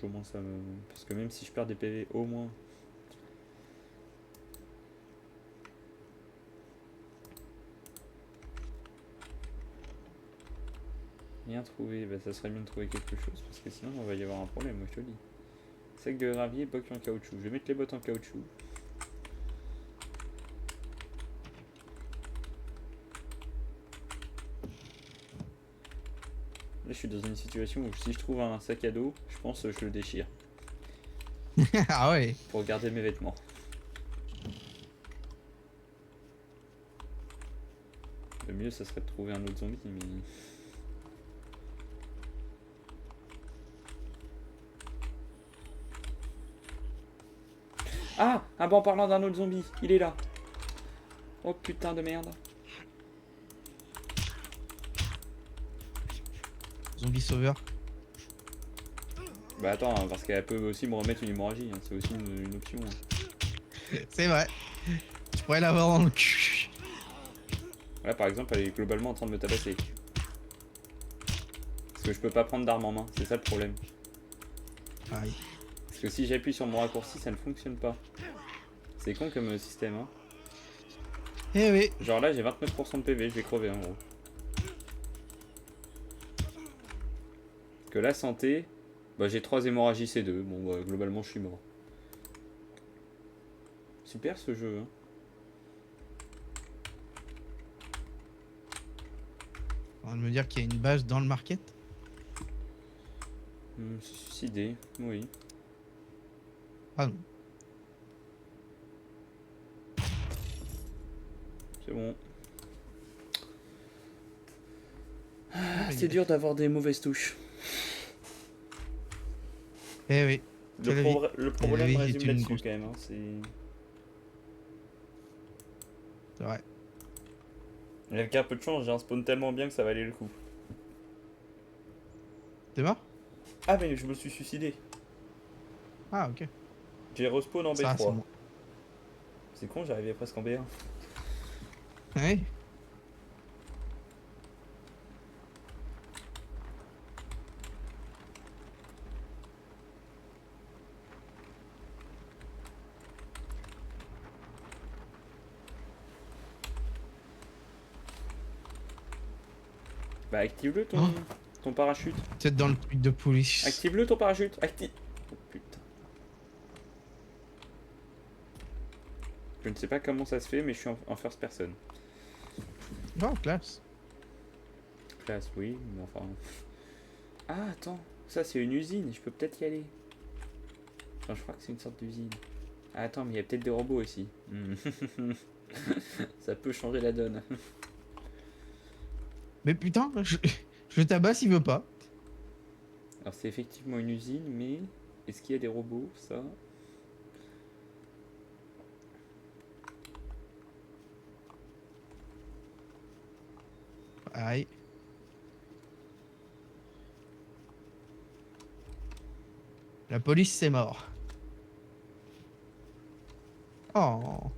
Au moins ça me... Parce que même si je perds des PV, au moins... Rien trouvé, bah ça serait bien de trouver quelque chose, parce que sinon on va y avoir un problème, moi je te le dis. Sac de gravier, bottes en caoutchouc. Je vais mettre les bottes en caoutchouc. Là je suis dans une situation où si je trouve un sac à dos, je pense que je le déchire. Ah ouais. Pour garder mes vêtements. Le mieux ça serait de trouver un autre zombie, mais... Ah bah en parlant d'un autre zombie, il est là. Oh putain de merde. Zombie sauveur. Bah attends, hein, parce qu'elle peut aussi me remettre une hémorragie, hein, c'est aussi une option. Hein. C'est vrai. Tu pourrais l'avoir dans le cul. Là par exemple elle est globalement en train de me tabasser. Parce que je peux pas prendre d'arme en main, c'est ça le problème. Aïe. Parce que si j'appuie sur mon raccourci ça ne fonctionne pas. C'est con comme système hein. Eh oui. Genre là j'ai 29% de PV, je vais crever en gros. Que la santé, bah j'ai 3 hémorragies C2, bon bah globalement je suis mort. Super ce jeu hein. On va me dire qu'il y a une base dans le market. Se suicider, oui. Ah non. C'est bon. Ah, C'est dur d'avoir des mauvaises touches. Eh oui. Le problème vie est résume une là-dessus grosse- quand même. Hein, c'est C'est vrai. avec un peu de chance, j'ai un spawn tellement bien que ça valait le coup. T'es mort? Ah mais je me suis suicidé. Ah ok. J'ai respawn en Ça, c'est B3. bon. C'est con, j'arrivais presque en B1. Oui. Bah active-le ton parachute. Peut-être dans le truc de police. Active-le ton parachute. Oh putain. Je ne sais pas comment ça se fait, mais je suis en first person. Oh, classe. Classe, oui, mais enfin... Ah, attends. Ça, c'est une usine. Je peux peut-être y aller. Enfin, je crois que c'est une sorte d'usine. Ah, attends, mais il y a peut-être des robots aussi. Ça peut changer la donne. Mais putain, je tabasse, il veut pas. Alors, c'est effectivement une usine, mais... Est-ce qu'il y a des robots, ça? Aïe. La police, c'est mort. Oh.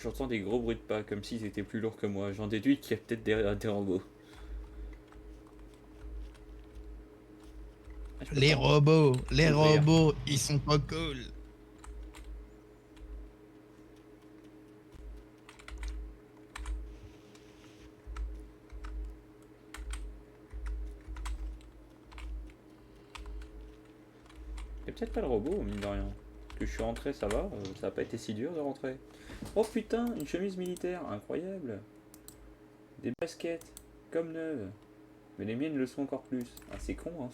J'entends des gros bruits de pas, comme s'ils étaient plus lourds que moi. J'en déduis qu'il y a peut-être des robots. Ah, je peux Les pas robots, ouvrir. ils sont pas cool. Il y a peut-être pas le robot, mine de rien. Que je suis rentré, ça va. Ça a pas été si dur de rentrer. Oh putain, une chemise militaire, incroyable. Des baskets, comme neuves. Mais les miennes le sont encore plus. Ah, c'est con, hein.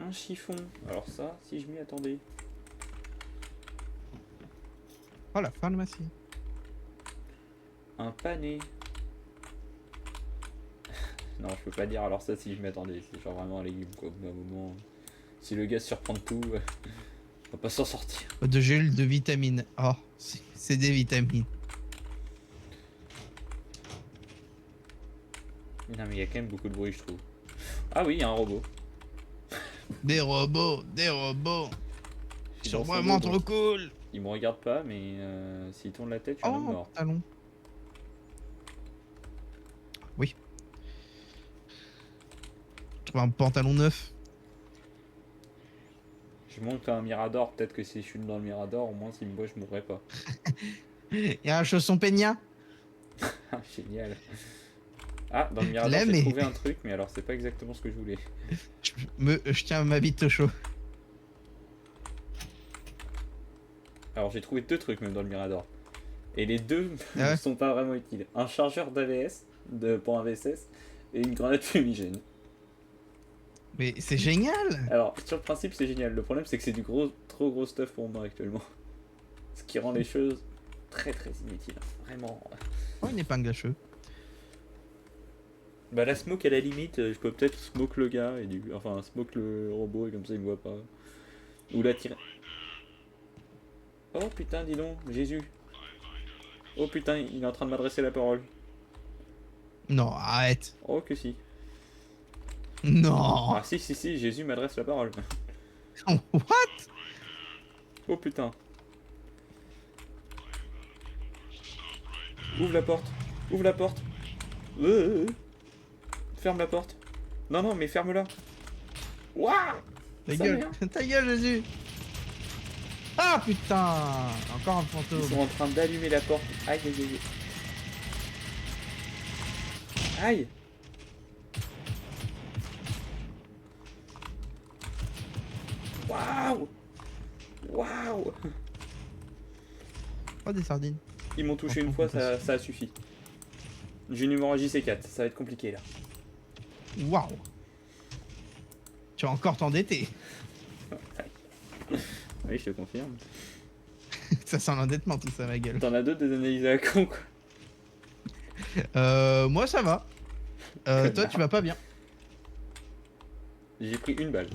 Un chiffon. Alors ça, si je m'y attendais. Oh la pharmacie. Un pané. Non, je peux pas dire alors ça si je m'y attendais. C'est genre vraiment un légume, quoi. Au bout d'un moment, si le gars se surprend de tout, on va pas s'en sortir. De gel de vitamines. Oh, c'est des vitamines. Non, mais il y a quand même beaucoup de bruit, je trouve. Ah oui, il y a un robot. Des robots, des robots. Je Ils suis sont dans son vraiment dos, trop donc cool. il me regarde pas, mais s'il tourne la tête, je suis un homme Oh, mort. talon. Oui. Je trouve un pantalon neuf. Je monte à un Mirador, peut-être que si je suis dans le Mirador, au moins s'il me voit, je mourrai pas. Il y a un chausson peignat. Ah, génial. Ah, dans le Je Mirador, l'aime j'ai et trouvé un truc, mais alors c'est pas exactement ce que je voulais. je tiens ma bite au chaud. Alors j'ai trouvé deux trucs même dans le Mirador. Et les deux Ah ne ouais. sont pas vraiment utiles. Un chargeur d'AVS, pour un VSS, et une grenade fumigène. Mais c'est génial. Alors, sur le principe, c'est génial. Le problème, c'est que c'est du trop gros stuff pour moi actuellement. Ce qui rend les choses très très inutiles. Vraiment. Oh, une épingle à cheveux. Bah la smoke à la limite, je peux peut-être smoke le gars et enfin smoke le robot et comme ça il me voit pas. Ou la tirer. Oh putain, dis donc, Jésus. Oh putain, il est en train de m'adresser la parole. Non, arrête. Oh que si. Non. Ah si, Jésus m'adresse la parole. What? Oh putain. Ouvre la porte. Ouvre la porte. Ferme la porte. Non, non, mais ferme-la. Waouh. Ta Sa gueule. mère. Ta gueule, Jésus. Ah putain. Encore un Ils fantôme. sont en train d'allumer la porte. Aïe, aïe, aïe. Aïe. Waouh. Waouh. Oh, des sardines. Ils m'ont touché une fois, ça a suffi. J'ai numéro JC4, ça va être compliqué là. Waouh. Tu vas encore t'endetter. Oui, je te confirme. Ça sent l'endettement tout ça, ma gueule. T'en as d'autres des analyses à la con, quoi. Moi ça va. Toi tu vas pas bien. J'ai pris une balle.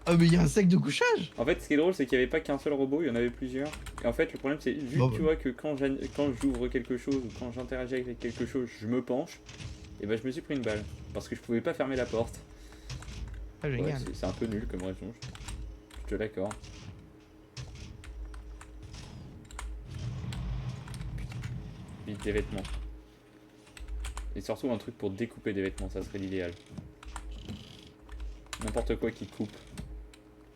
Oh mais il y a un sac de couchage. En fait, ce qui est drôle, c'est qu'il n'y avait pas qu'un seul robot, il y en avait plusieurs. Et en fait, le problème, c'est vu Bon, que tu vois que quand j'ouvre quelque chose ou quand j'interagis avec quelque chose, je me penche. Et ben, je me suis pris une balle parce que je pouvais pas fermer la porte. Ah Ouais, génial. c'est un peu nul comme réponse. Je te l'accorde. Vite des vêtements. Et surtout un truc pour découper des vêtements, ça serait l'idéal. N'importe quoi qui coupe.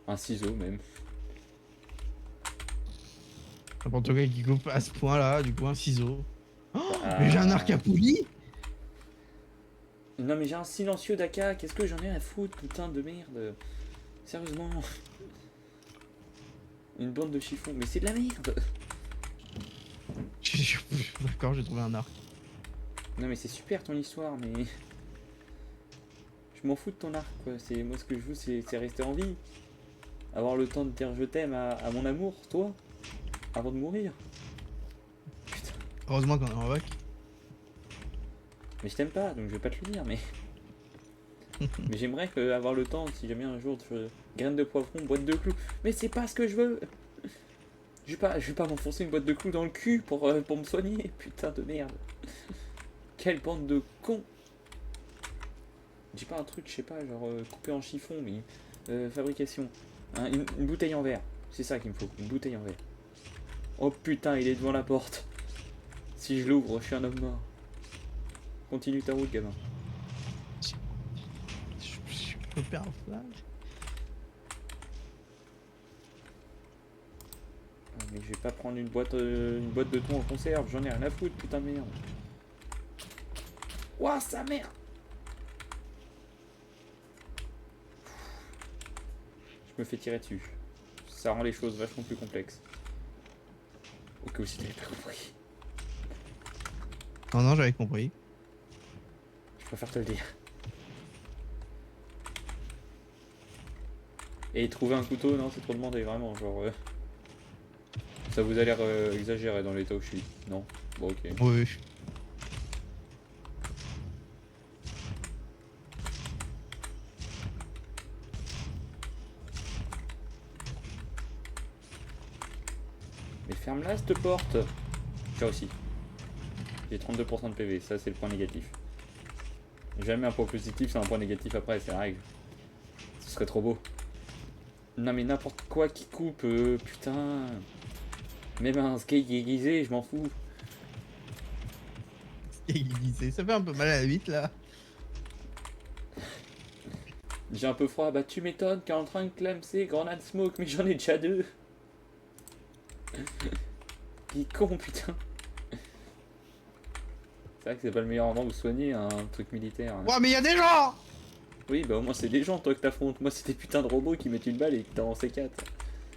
Un ciseau même. N'importe quoi qui coupe à ce point là, du coup un ciseau. Oh, Ah. mais j'ai un arc à poulie. Non mais j'ai un silencieux d'AK, qu'est-ce que j'en ai à foutre, putain de merde. Sérieusement. Une bande de chiffons, mais c'est de la merde. D'accord, j'ai trouvé un arc. Non mais c'est super ton histoire, mais... Je m'en fous de ton arc, quoi. Moi ce que je veux, c'est rester en vie. Avoir le temps de dire je t'aime à mon amour, toi, avant de mourir. Putain. Heureusement qu'on est en vac. Mais je t'aime pas, donc je vais pas te le dire, mais... Mais j'aimerais avoir le temps, si jamais un jour, graines de poivron, boîte de clous. Mais c'est pas ce que je veux. Je vais pas m'enfoncer une boîte de clous dans le cul pour me soigner. Putain de merde. Quelle bande de cons. J'ai pas un truc, je sais pas, genre coupé en chiffon, mais fabrication. Hein, une bouteille en verre. C'est ça qu'il me faut, une bouteille en verre. Oh putain, il est devant la porte. Si je l'ouvre, je suis un homme mort. Continue ta route, gamin. Je peux perdre un flag. Ah, mais je vais pas prendre une boîte de thon en conserve, j'en ai rien à foutre, putain de merde. Ouah, sa mère! Je me fais tirer dessus. Ça rend les choses vachement plus complexes. Au cas où si t'avais pas compris. Non, non, j'avais compris. Je préfère te le dire. Et trouver un couteau, non, c'est trop demandé, vraiment. Genre, ça vous a l'air exagéré dans l'état où je suis. Non? Bon, ok. Oui. Mais ferme-la cette porte. Ça aussi. J'ai 32% de PV, ça c'est le point négatif. Jamais un point positif, c'est un point négatif après, c'est la règle. Ce serait trop beau. Non mais n'importe quoi qui coupe, putain. Même un skate aiguisé, je m'en fous. Ça fait un peu mal à la bite là. J'ai un peu froid, bah tu m'étonnes qu'en en train de clamser grenade smoke, mais j'en ai déjà deux. Il est con putain. C'est vrai que c'est pas le meilleur endroit où soigner un truc militaire. Hein. Ouais, mais il y a des gens. Oui, bah au moins c'est des gens toi que t'affrontes. Moi c'est des putains de robots qui mettent une balle et qui t'en C4.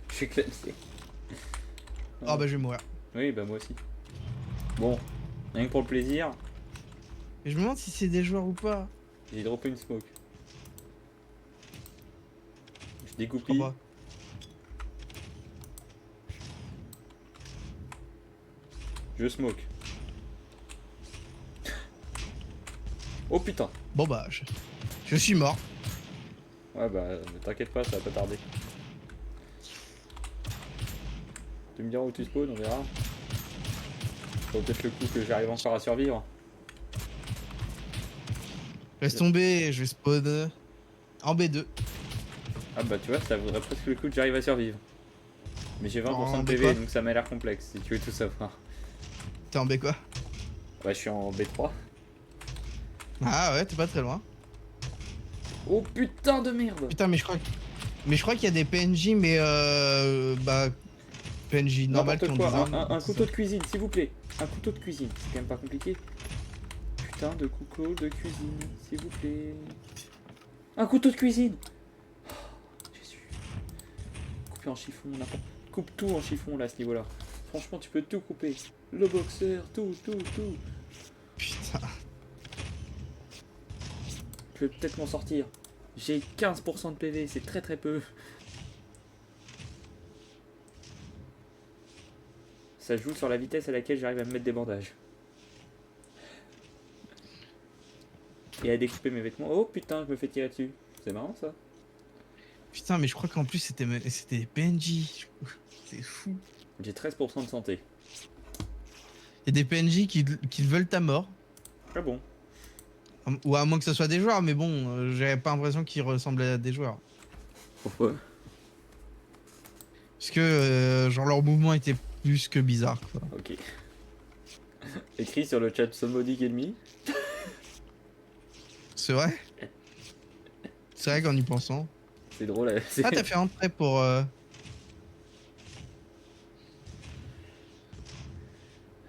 Je suis clamsé. Ah bah je vais mourir. Oui, bah moi aussi. Bon, rien que pour le plaisir, Mais je me demande si c'est des joueurs ou pas. j'ai droppé une smoke. Je Je crois dégoupille. pas. Je smoke. Oh putain. Bon bah je suis mort. Ouais bah t'inquiète pas, ça va pas tarder. Tu me diras où tu spawns, on verra. Faut peut-être le coup que j'arrive encore à survivre. Laisse tomber, je vais spawn en B2. Ah bah tu vois, ça vaudrait presque le coup que j'arrive à survivre. Mais j'ai 20% En de B PV, quoi donc ça m'a l'air complexe si tu veux tout savoir. T'es en B quoi? Ouais, je suis en B3. Ah ouais, t'es pas très loin. Oh putain de merde! Putain, mais je crois qu'il y a des PNJ, mais bah PNJ normal qui N'importe ont des quoi, armes. un couteau de cuisine, s'il vous plaît. Un couteau de cuisine, c'est quand même pas compliqué. Putain de couteau de cuisine, s'il vous plaît. Un couteau de cuisine! Oh, Jésus. Couper en chiffon, n'importe. Coupe tout en chiffon là à ce niveau-là. Franchement, tu peux tout couper. Le boxeur, tout. Putain. Je vais peut-être m'en sortir. J'ai 15% de PV, c'est très très peu. Ça joue sur la vitesse à laquelle j'arrive à me mettre des bandages. Et à découper mes vêtements. Oh putain, je me fais tirer dessus. C'est marrant ça. Putain, mais je crois qu'en plus c'était des PNJ. C'est fou. J'ai 13% de santé. Il y a des PNJ qui veulent ta mort. Ah bon? Ou à moins que ce soit des joueurs, mais bon, j'avais pas l'impression qu'ils ressemblaient à des joueurs. Pourquoi? Parce que genre leur mouvement était plus que bizarre quoi. Ok. Écrit sur le chat Somebody Kill Me. C'est vrai? C'est vrai qu'en y pensant. C'est drôle. Ah, t'as fait entrer pour.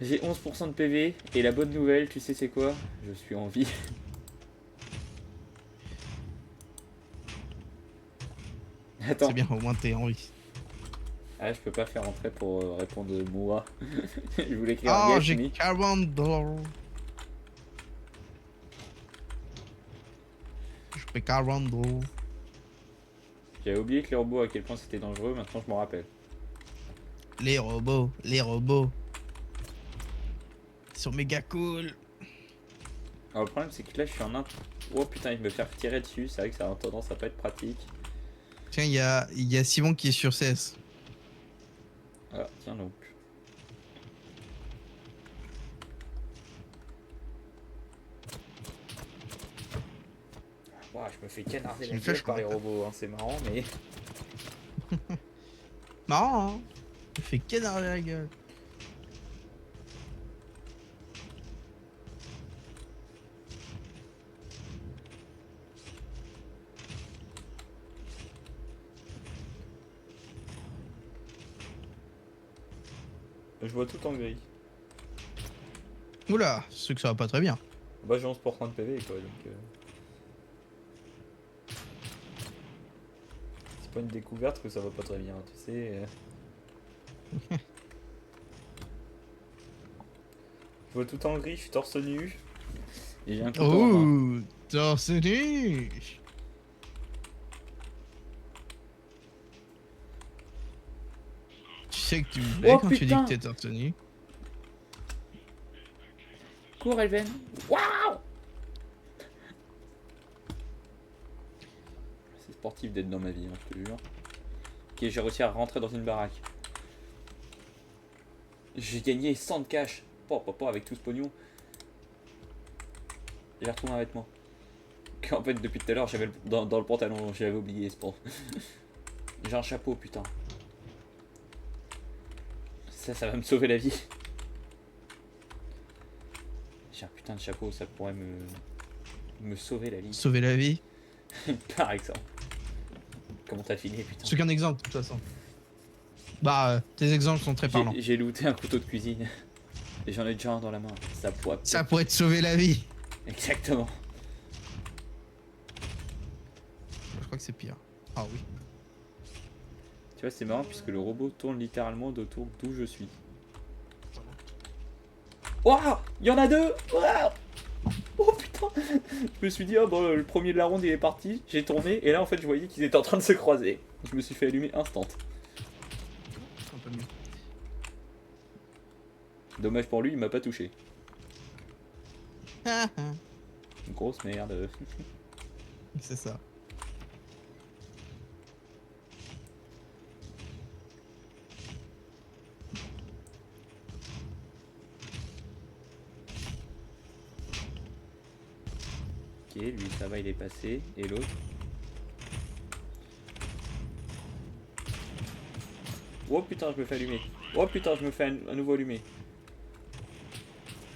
J'ai 11% de PV. Et la bonne nouvelle, tu sais c'est quoi? Je suis en vie. Attends. C'est bien, au moins t'es en vie. Ah, je peux pas faire entrer pour répondre moi. Je voulais écrire Oh, Get j'ai Me. 40 $. Je fais 40 $. J'avais oublié que les robots à quel point c'était dangereux, maintenant je m'en rappelle. Les robots, les robots. Ils sont méga cool. Alors le problème c'est que là je suis en intro. Oh putain, il me faire tirer dessus, c'est vrai que ça a tendance à pas être pratique. Tiens, il y a Simon qui est sur CS. Ah, tiens donc. Ouah, je me fais canarder J'ai la une gueule flèche par les qu'on va robots, hein, c'est marrant, mais... Marrant, hein. Il fait canarder la gueule. Je vois tout en gris. Oula, c'est que ça va pas très bien. Bah j'ai 11% de PV quoi, donc... C'est pas une découverte que ça va pas très bien, tu sais. Je vois tout en gris, je suis torse nu. Et j'ai un couteau en main. Oh, torse nu. Tu sais que tu me plais Oh quand tu dis que putain! t'es torse nu. Cours Elven! Waouh! C'est sportif d'être dans ma vie, hein, je te jure. Ok, j'ai réussi à rentrer dans une baraque. J'ai gagné 100 de cash. Pas avec tout ce pognon. J'ai retrouvé un vêtement. En fait, depuis tout à l'heure, j'avais dans le pantalon, j'avais oublié, c'est pour. J'ai un chapeau, putain. Ça va me sauver la vie. J'ai un putain de chapeau, ça pourrait me sauver la vie. Sauver la vie. Par exemple. Comment t'as filé, putain? C'est qu'un exemple, de toute façon. Bah, tes exemples sont très parlants. J'ai looté un couteau de cuisine. Et j'en ai déjà un dans la main. Ça pourrait. Ça pourrait te sauver la vie. Exactement. Je crois que c'est pire. Ah oui. Tu vois, c'est marrant puisque le robot tourne littéralement autour d'où je suis. Waouh! Il y en a deux! Waouh! Oh putain! Je me suis dit, oh bon, le premier de la ronde il est parti, j'ai tourné, et là en fait je voyais qu'ils étaient en train de se croiser. Je me suis fait allumer instant. Un peu mieux. Dommage pour lui, il m'a pas touché. Ah, ah. Grosse merde. C'est ça. Ok, lui ça va, il est passé. Et l'autre? Oh putain, je me fais allumer. Oh putain, je me fais à nouveau allumer.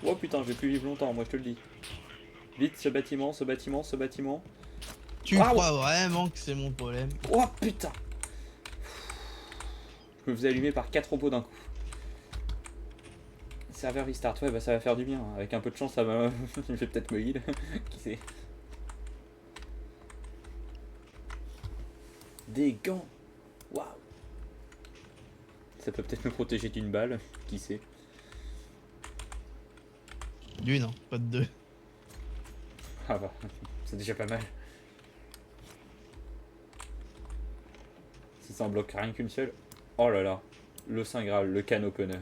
Oh putain, je vais plus vivre longtemps, moi je te le dis. Vite, ce bâtiment, ce bâtiment, ce bâtiment. Tu Ah, crois vraiment que c'est mon problème? Oh putain! Je me faisais allumer par 4 robots d'un coup. Serveur restart, ouais bah ça va faire du bien. Avec un peu de chance, ça va. Je vais peut-être me heal. Qui sait? Des gants! Waouh! Ça peut peut-être me protéger d'une balle. Qui sait? D'une, hein, pas de deux. Ah bah, c'est déjà pas mal. Si ça en bloque rien qu'une seule. Oh là là, le Saint Graal, le can opener.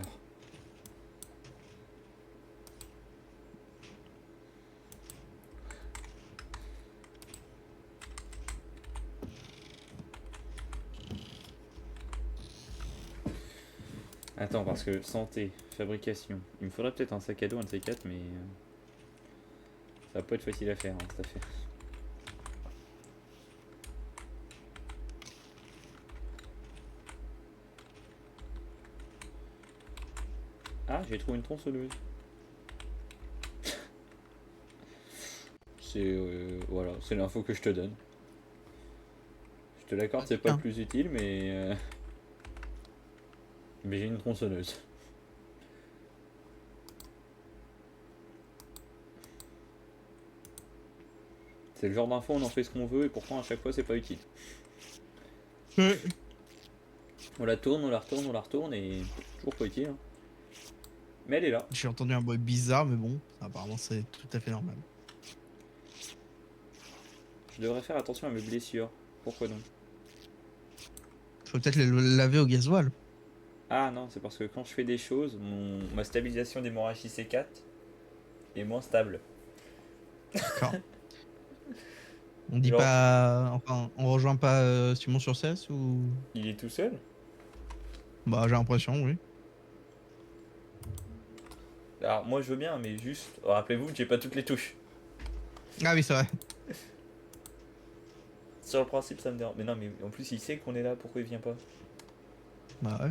Attends, parce que santé, fabrication. Il me faudrait peut-être un sac à dos, un de ces quatre, mais ça va pas être facile à faire, hein, cette affaire. Ah, j'ai trouvé une tronçonneuse. C'est voilà, c'est l'info que je te donne. Je te l'accorde, c'est pas le plus utile, mais j'ai une tronçonneuse. C'est le genre d'info, on en fait ce qu'on veut et pourtant à chaque fois c'est pas utile. On la tourne, on la retourne, on la retourne et toujours pas utile. Hein. Mais elle est là. J'ai entendu un bruit bizarre, mais bon, apparemment c'est tout à fait normal. Je devrais faire attention à mes blessures. Pourquoi donc? Faut peut-être le laver au gasoil. Ah non, c'est parce que quand je fais des choses, ma stabilisation d'hémorragie C4 est moins stable. D'accord. On dit Genre- pas. Enfin, on rejoint pas Simon sur 16 ou. Il est tout seul? Bah, j'ai l'impression, oui. Alors moi je veux bien, mais juste, rappelez-vous que j'ai pas toutes les touches. Ah oui, c'est vrai. Sur le principe, ça me dérange. Mais non, mais en plus, il sait qu'on est là, pourquoi il vient pas? Bah ouais.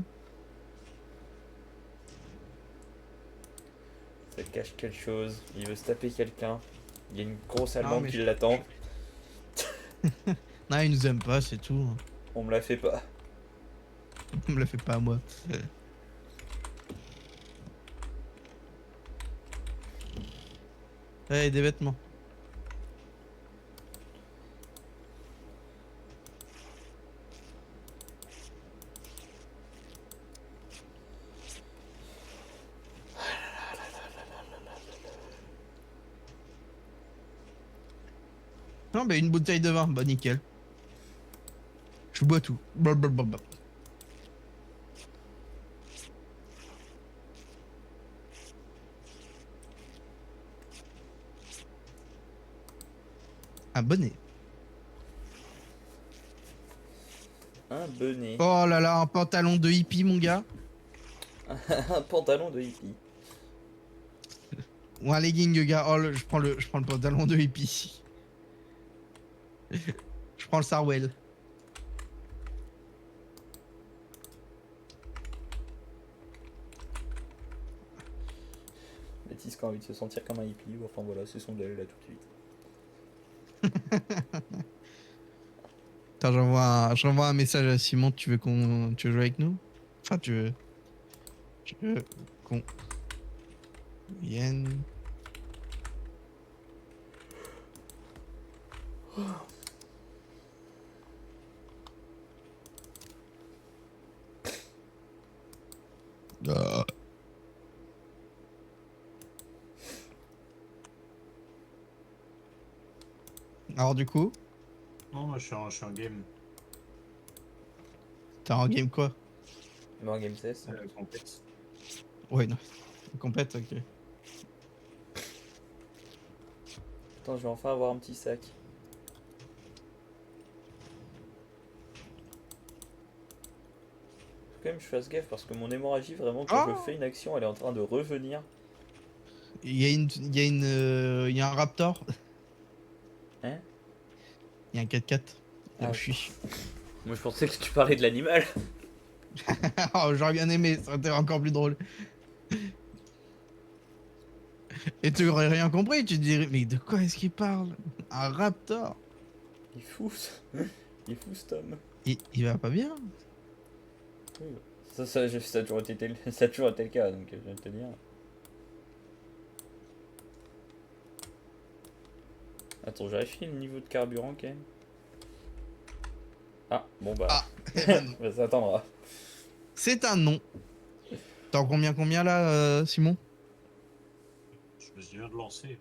Ça cache quelque chose, il veut se taper quelqu'un. Il y a une grosse Non, allemande mais qui je- l'attend. Non, il nous aime pas, c'est tout. On me la fait pas. On me la fait pas à moi. Ouais, des vêtements. Non, bah une bouteille de vin, bah nickel. Je bois tout. Blablabla. Un bonnet. Un bonnet. Oh là là, un pantalon de hippie, mon gars. Un pantalon de hippie. Ou un legging, gars. Oh, je prends le pantalon de hippie. Je prends le Sarwell. Baptiste qui a envie de se sentir comme un hippie. Enfin voilà, c'est son deuil là tout de suite. Attends, j'envoie un message à Simon. Tu veux jouer avec nous? Enfin, tu veux qu'on vienne. Ah. Alors du coup, Non, moi je suis en game. t'es en game quoi? Mais en game 16. Complexe. Ouais, non. Complète, ok. Attends, je vais enfin avoir un petit sac. Faut quand même que je fasse gaffe parce que mon hémorragie, vraiment, quand Ah je fais une action, elle est en train de revenir. Il y a un Raptor. Hein? Il y a un 4x4. Là Ah, où je suis. moi je pensais que tu parlais de l'animal. Oh, j'aurais bien aimé, ça aurait été encore plus drôle. Et tu aurais rien compris, tu te dirais, mais de quoi est-ce qu'il parle? Un Raptor? Il est fou, il est fou cet homme. Il va pas bien? Oui, ça a toujours été ça a toujours été le cas, donc je viens de te dire. Attends, je vérifie le niveau de carburant quand même. Ah, bon bah, Ah, bah, ça attendra. c'est un non. T'es en combien là, Simon? Je viens de lancer.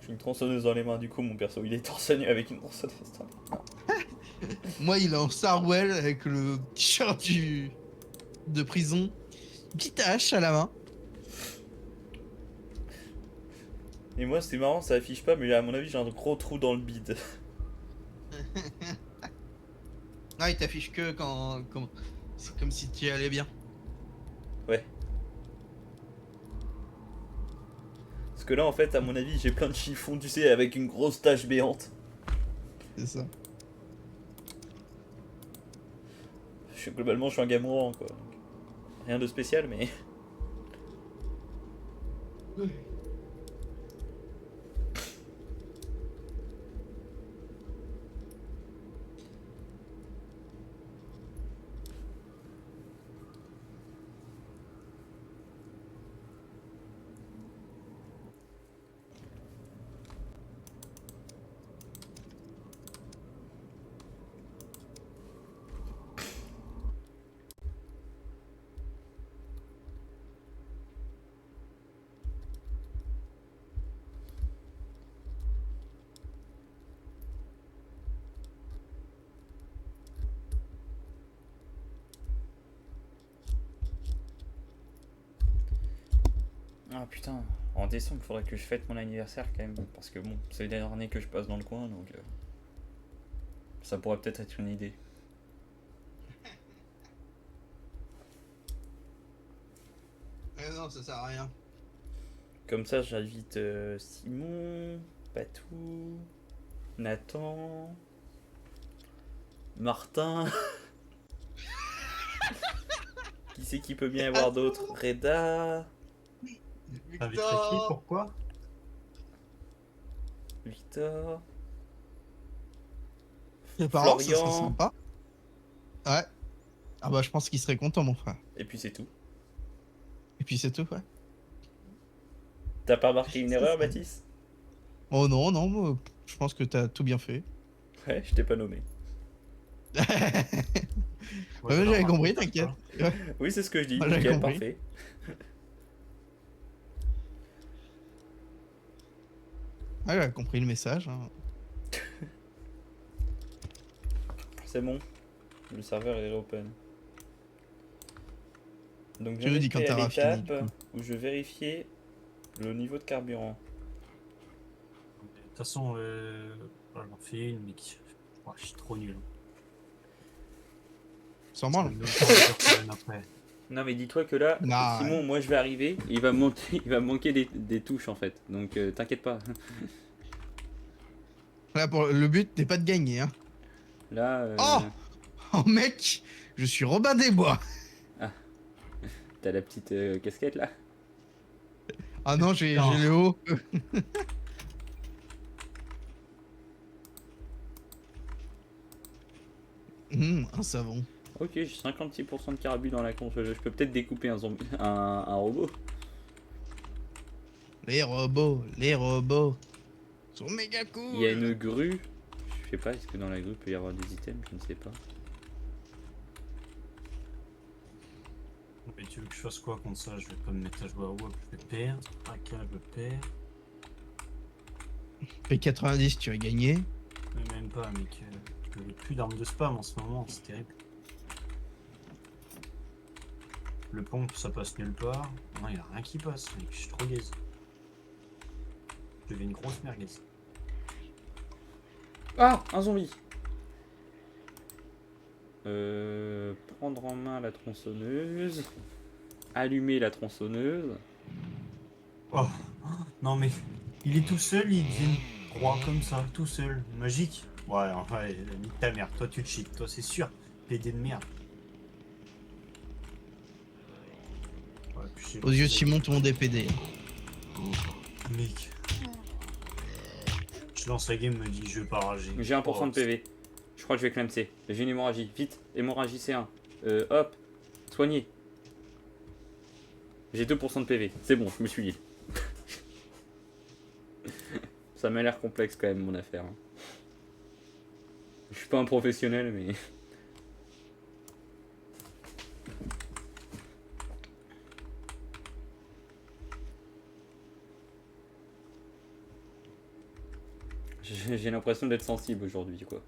J'ai une tronçonneuse dans les mains, du coup mon perso il est torse nu avec une tronçonneuse dans les mains. Moi, il est en Sarwell avec le t-shirt de prison. Une petite hache à la main. Et moi c'est marrant, ça affiche pas, mais à mon avis j'ai un gros trou dans le bide. Non, il t'affiche que quand. C'est comme si tu y allais bien. Ouais. Parce que là en fait, à mon avis, j'ai plein de chiffons, tu sais, avec une grosse tache béante. C'est ça. Globalement, je suis un gars mourant quoi. Donc, rien de spécial, mais. Ah putain, en décembre, faudrait que je fête mon anniversaire quand même. Parce que bon, c'est la dernière année que je passe dans le coin, donc. Ça pourrait peut-être être une idée. Non, ça sert à rien. Comme ça, j'invite Simon, Patou, Nathan, Martin. Qui c'est qui peut bien y avoir d'autres? Reda, T'inviterais qui? Pourquoi? Victor, Tes parents, ça serait Florian. sympa. Ouais. Ah bah je pense qu'il serait content mon frère. Et puis c'est tout. Et puis c'est tout, ouais. T'as pas remarqué une erreur, Ça, c'est- Baptiste? Oh non, non, moi, je pense que t'as tout bien fait. Ouais, je t'ai pas nommé. Ouais, Ouais, j'ai j'avais remarqué compris, ça. t'inquiète. Ouais, Oui, c'est ce que je dis. Moi, j'avais Nickel, compris. parfait. Ouais, j'avais compris le message. Hein. C'est bon. Le serveur est open. Donc Tu nous dis quand j'en étais à t'auras fini, du l'étape coup. où je vérifiais le niveau de carburant. De toute façon, j'en fais une, mais oh, je suis trop nul. Sans Ça branle. me donne pas envie de faire une après. Non mais dis-toi que là, Nah, Simon, moi je vais arriver, il va me manquer, il va me manquer des touches en fait. Donc t'inquiète pas. Là, le but n'est pas de gagner. Hein. Là, Oh Oh mec, je suis Robin des Bois. t'as la petite casquette là. Ah non, j'ai Non. le haut. Un savon. Ok, j'ai 56% de carbu dans la console. Je peux peut-être découper un zombie, un robot. Les robots sont méga cool. Il y a une grue. Je sais pas, est-ce que dans la grue peut y avoir des items? Je ne sais pas. Mais tu veux que je fasse quoi contre ça? Je vais pas me mettre à jouer à WoW, je vais perdre. AK, je perds. P90, tu as gagné. Mais même pas, mec. Je n'ai plus d'armes de spam en ce moment, c'est terrible. Le pompe, ça passe nulle part. Non, il y a rien qui passe, mec. Je suis trop gaze. Je deviens une grosse merguez. Ah, un zombie. Prendre en main la tronçonneuse. Allumer la tronçonneuse. Oh, non mais, il est tout seul, il devient roi comme ça, tout seul. Magique. Ouais, ouais, nique ta mère. Toi, tu te cheats. Toi, c'est sûr. PD de merde. Ouais, puis je sais pas Aux yeux de si- Simon, tout le monde est PD. Mec. Je lance la game, me dit je vais pas rager. J'ai 1% de Oh, PV. Je crois que je vais clamser. J'ai une hémorragie. Vite, hémorragie C1. Hop, soigner. J'ai 2% de PV. C'est bon, je me suis dit. Ça m'a l'air complexe quand même mon affaire. Hein. Je suis pas un professionnel mais... J'ai l'impression d'être sensible aujourd'hui quoi.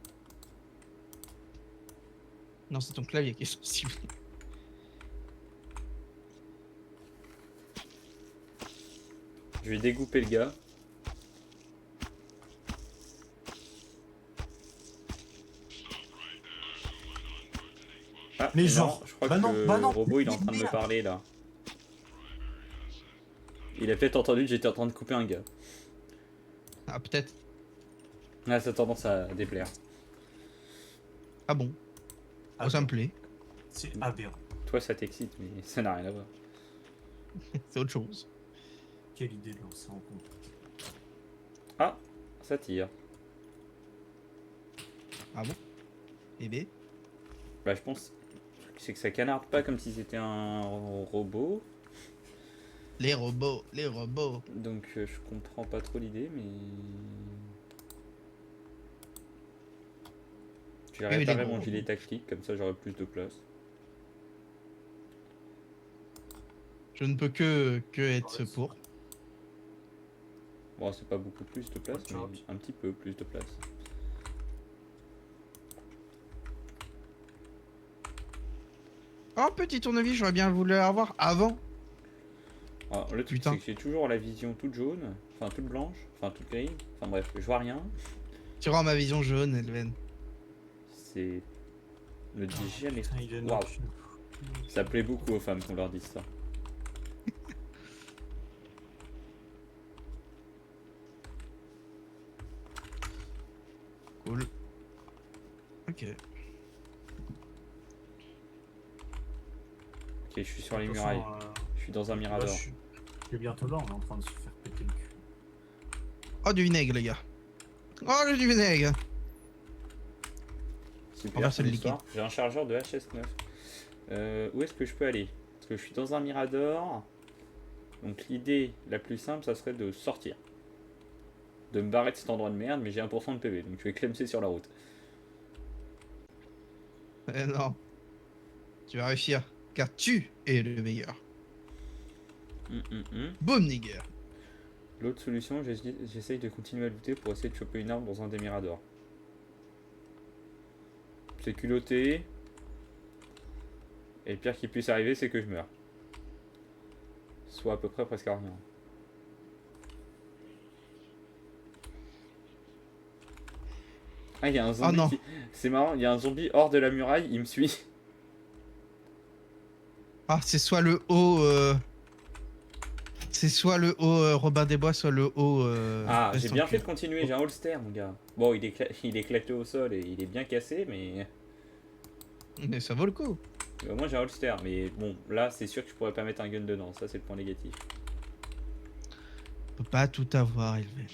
Non, c'est ton clavier qui est sensible. Je vais découper le gars. Ah, Mais non, genre, je crois bah que non, le bah non, robot il est en train de me merde. parler là. Il a peut-être entendu que j'étais en train de couper un gars. Ah, peut-être. Ah, ça a tendance à déplaire. Ah bon. Ah, Oh, ça me plaît. c'est aberrant. Toi ça t'excite mais ça n'a rien à voir. C'est autre chose. Quelle idée de lancer en compte. Ah, ça tire. Ah bon. Eh ben. Bah je pense c'est que ça canarde pas comme si c'était un robot. Les robots, les robots. Donc je comprends pas trop l'idée mais... Je vais Oui, les réparer gros mon gilet robots. tactique comme ça j'aurai plus de place. Je ne peux que être pour. Bon c'est pas beaucoup plus de place mais Watch out. un petit peu plus de place. Oh, petit tournevis, j'aurais bien voulu avoir avant. Alors, le truc Putain. c'est que j'ai toujours la vision toute jaune, enfin toute blanche, enfin toute grise, enfin bref, je vois rien. Tu rends ma vision jaune, Elven. C'est... Ne dis jamais... Putain, il est Waouh. knock. Ça plaît beaucoup aux femmes qu'on leur dise ça. Ok. Ok, je suis sur De les toute murailles. façon, Je suis dans un là, mirador. je suis bientôt là, on est en train de se faire péter le cul. Oh, du vinaigre, les gars. Oh, j'ai du vinaigre. Super, Renverser comme le histoire. J'ai un chargeur de HS9. Où est-ce que je peux aller? Parce que je suis dans un mirador. Donc l'idée la plus simple, ça serait de sortir. De me barrer de cet endroit de merde, mais j'ai 1% de PV, donc je vais clemser sur la route. Non, tu vas réussir, car tu es le meilleur. Boom, nigger. L'autre solution, j'essaye de continuer à looter pour essayer de choper une arme dans un des miradors. C'est culotté. Et le pire qui puisse arriver, c'est que je meurs. Soit à peu près presque à rien. Ah, il y a un zombie non. qui... C'est marrant, il y a un zombie hors de la muraille, il me suit. Ah, c'est soit le haut... C'est soit le haut Robin des Bois, soit le haut... Ah, j'ai Reste en bien fait cuir. de continuer, j'ai un holster, mon gars. Bon, il est éclaté au sol et il est bien cassé, mais... Mais ça vaut le coup. Au moins j'ai un holster, mais bon, là c'est sûr que je pourrais pas mettre un gun dedans, ça c'est le point négatif. On peut pas tout avoir, élevé.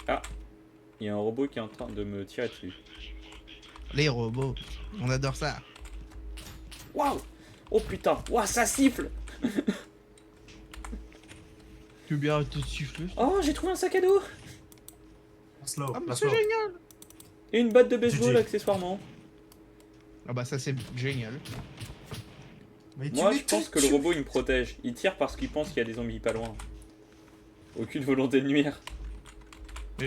Ah, il y a un robot qui est en train de me tirer dessus. Les robots, on adore ça. Waouh! Oh putain, waouh, ça siffle! Tu veux bien arrêter de siffler? Oh, j'ai trouvé un sac à dos! Place-là, Ah, mais place-là. c'est génial. Et une batte de baseball GG. accessoirement. Ah bah ça c'est génial. Mais Moi je m'étonnes, pense que le robot il me protège. Il tire parce qu'il pense qu'il y a des zombies pas loin. Aucune volonté de nuire.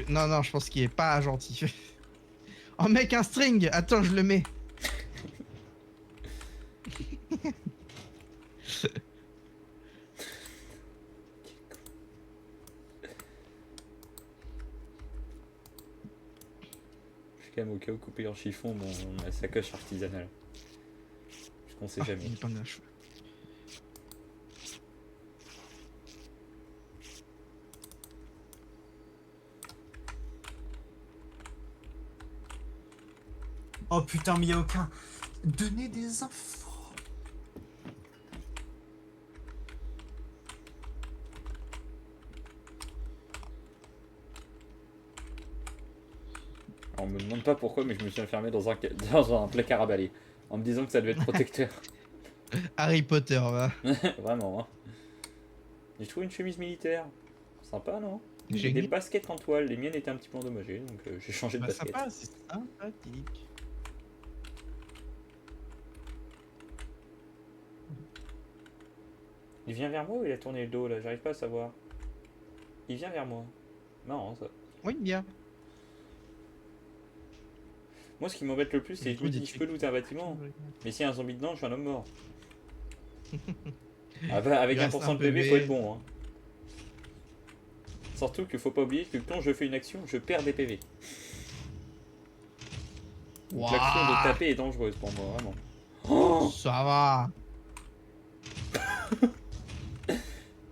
Non, non, je pense qu'il est pas gentil. Oh mec, un string. Attends, je le mets. Je suis quand même au cas où couper en chiffon ma sacoche artisanale. Parce qu'on sait Ah, jamais. il est pas de cheveux. Oh putain, mais y'a aucun. Donnez des infos. Alors, on me demande pas pourquoi, mais je me suis enfermé dans un placard à balai. En me disant que ça devait être protecteur. Harry Potter, va. Vraiment, hein. J'ai trouvé une chemise militaire. Sympa, non? J'ai des Génial. baskets en toile. Les miennes étaient un petit peu endommagées, donc j'ai changé de Bah, basket. sympa, c'est sympathique. Il vient vers moi ou il a tourné le dos là? J'arrive pas à savoir. Il vient vers moi. Marrant ça. Oui, bien. Moi ce qui m'embête le plus c'est que je me dis je peux looter un bâtiment. Mais s'il y a un zombie dedans, je suis un homme mort. Ah bah, avec Il reste 1% un de PV, PV. faut être bon. Hein. Surtout qu'il faut pas oublier que quand je fais une action, je perds des PV. Donc l'action de taper est dangereuse pour moi, vraiment. Oh, Ça va.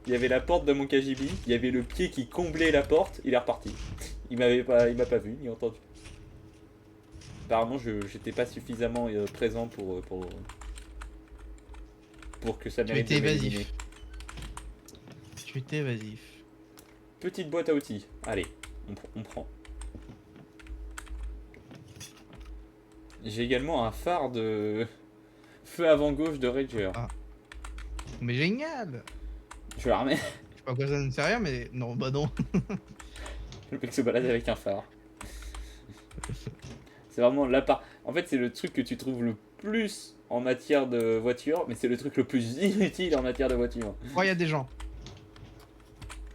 il y avait la porte de mon KGB, il y avait le pied qui comblait la porte, il est reparti. Il m'a pas vu ni entendu. Apparemment, j'étais pas suffisamment présent pour que ça Tu mérite étais de m'éliminer. évasif. Tu étais évasif. Petite boîte à outils. Allez, on prend. J'ai également un phare de feu avant gauche de Ranger. Ah. Mais génial. Je la remets. Je sais pas quoi ça ne sert à rien, mais non, bah non. Le mec se balade avec un phare. C'est vraiment la part. En fait, c'est le truc que tu trouves le plus en matière de voiture, mais c'est le truc le plus inutile en matière de voiture. Oh, il y a des gens.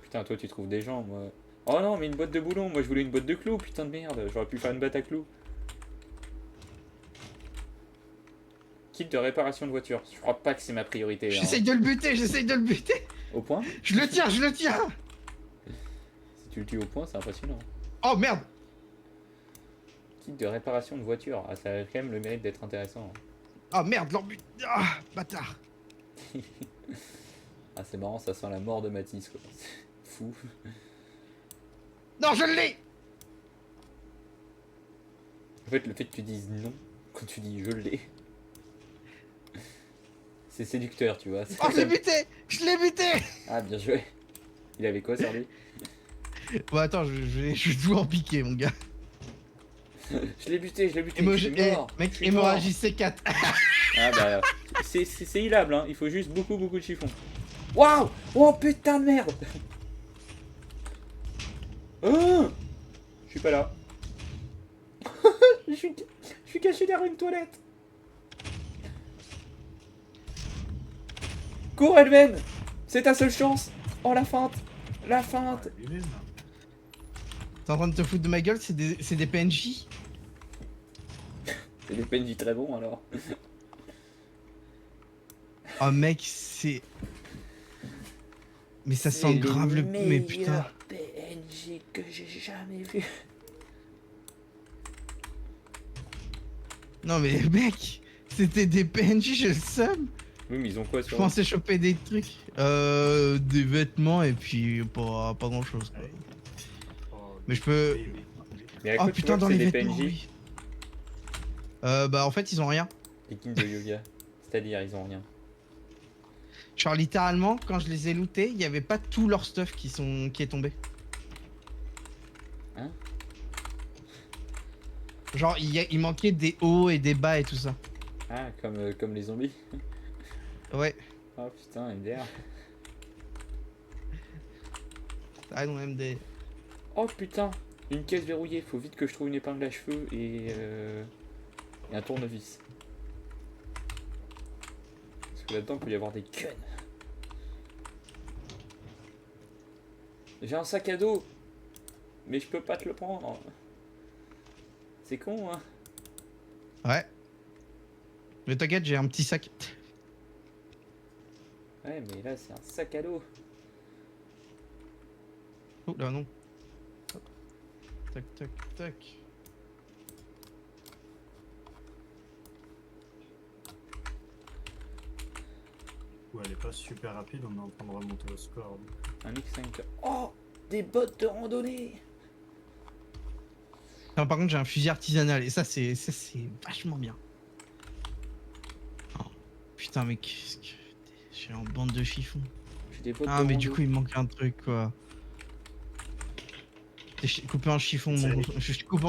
Putain, toi tu trouves des gens, moi. Oh non, mais une boîte de boulons, moi je voulais une boîte de clous, putain de merde, j'aurais pu faire une boîte à clous. Kit de réparation de voiture, je crois pas que c'est ma priorité. J'essaye Hein. de le buter, j'essaye de le buter. Au point? Je le tiens, je le tiens. Si tu le tues au point, c'est impressionnant. Oh merde. Kit de réparation de voiture, ah, ça a quand même le mérite d'être intéressant. Oh merde, l'embut. Ah, bâtard. Ah, c'est marrant, ça sent la mort de Matisse, quoi. Fou. Non, je l'ai. En fait, le fait que tu dises non quand tu dis je l'ai, c'est séducteur, tu vois. Oh, je l'ai buté! Je l'ai buté! Ah, bien joué. Il avait quoi sur lui? Bon, attends, je vais tout en piquer, mon gars. Je l'ai buté, je suis mort. Mec, je suis hémorragie mort. C4. Ah bah, c'est hilable, hein. Il faut juste beaucoup de chiffons. Waouh! Oh putain de merde! Oh, je suis pas là. je suis caché derrière une toilette. Cours, Elven! C'est ta seule chance! Oh, la feinte! La feinte! Lui-même. T'es en train de te foutre de ma gueule, c'est des PNJ. C'est des PNJ très bons alors. Oh mec, c'est... Mais ça sent grave le... Mais putain... PNJ que j'ai jamais vu. Non mais mec, c'était des PNJ, j'ai le seum. Oui, mais ils ont quoi Je sur pensais choper des trucs. Des vêtements et puis pas grand chose quoi. Ouais. Oh, Mais je peux... Mais à Oh quoi tu putain, vois que dans c'est les des vêtements, PNJ? oui. Bah en fait ils ont rien. Les kings de yoga. C'est-à-dire, ils ont rien. Genre littéralement, quand je les ai lootés, il y avait pas tout leur stuff qui est tombé. Hein? Genre il manquait des hauts et des bas et tout ça. Ah, comme les zombies. Ouais. Oh putain, MDR. I don't have des... Oh putain, une caisse verrouillée. Faut vite que je trouve une épingle à cheveux et un tournevis. Parce que là-dedans, il peut y avoir des guns. J'ai un sac à dos, mais je peux pas te le prendre. C'est con, hein. Ouais. Mais t'inquiète, j'ai un petit sac. Ouais, mais là, c'est un sac à dos. Oh là non. Hop. Tac tac tac. Ouais, elle est pas super rapide, on est en train de remonter au score. donc. Un X5. Oh, des bottes de randonnée. Non, par contre, j'ai un fusil artisanal et ça c'est vachement bien. Oh, putain, mais qu'est-ce que... J'ai en bande de chiffons. J'ai des bottes Ah, de mais du rando. coup, il me manque un truc, quoi. J'ai coupé en chiffon, Ça mon... allait. je coupe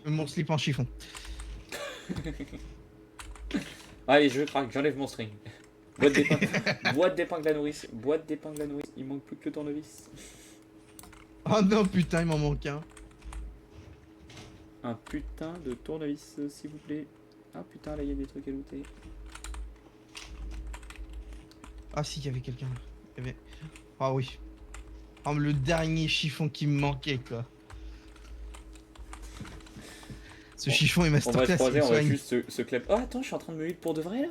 mon slip en chiffon. Allez, je craque, j'enlève mon string. Boîte d'épingle. Boîte d'épingle à nourrice. Boîte d'épingle à nourrice. Il manque plus que le tournevis. Oh non, putain, il m'en manque un. Un putain de tournevis, s'il vous plaît. Ah putain, là il y a des trucs à looter. Ah si, il y avait quelqu'un là. Il y avait... Ah oui. Oh, le dernier chiffon qui me manquait, quoi. Ce Bon, chiffon est On va se masterclass. croiser, on va soigne. juste se clap. Oh attends, je suis en train de me heal pour de vrai là.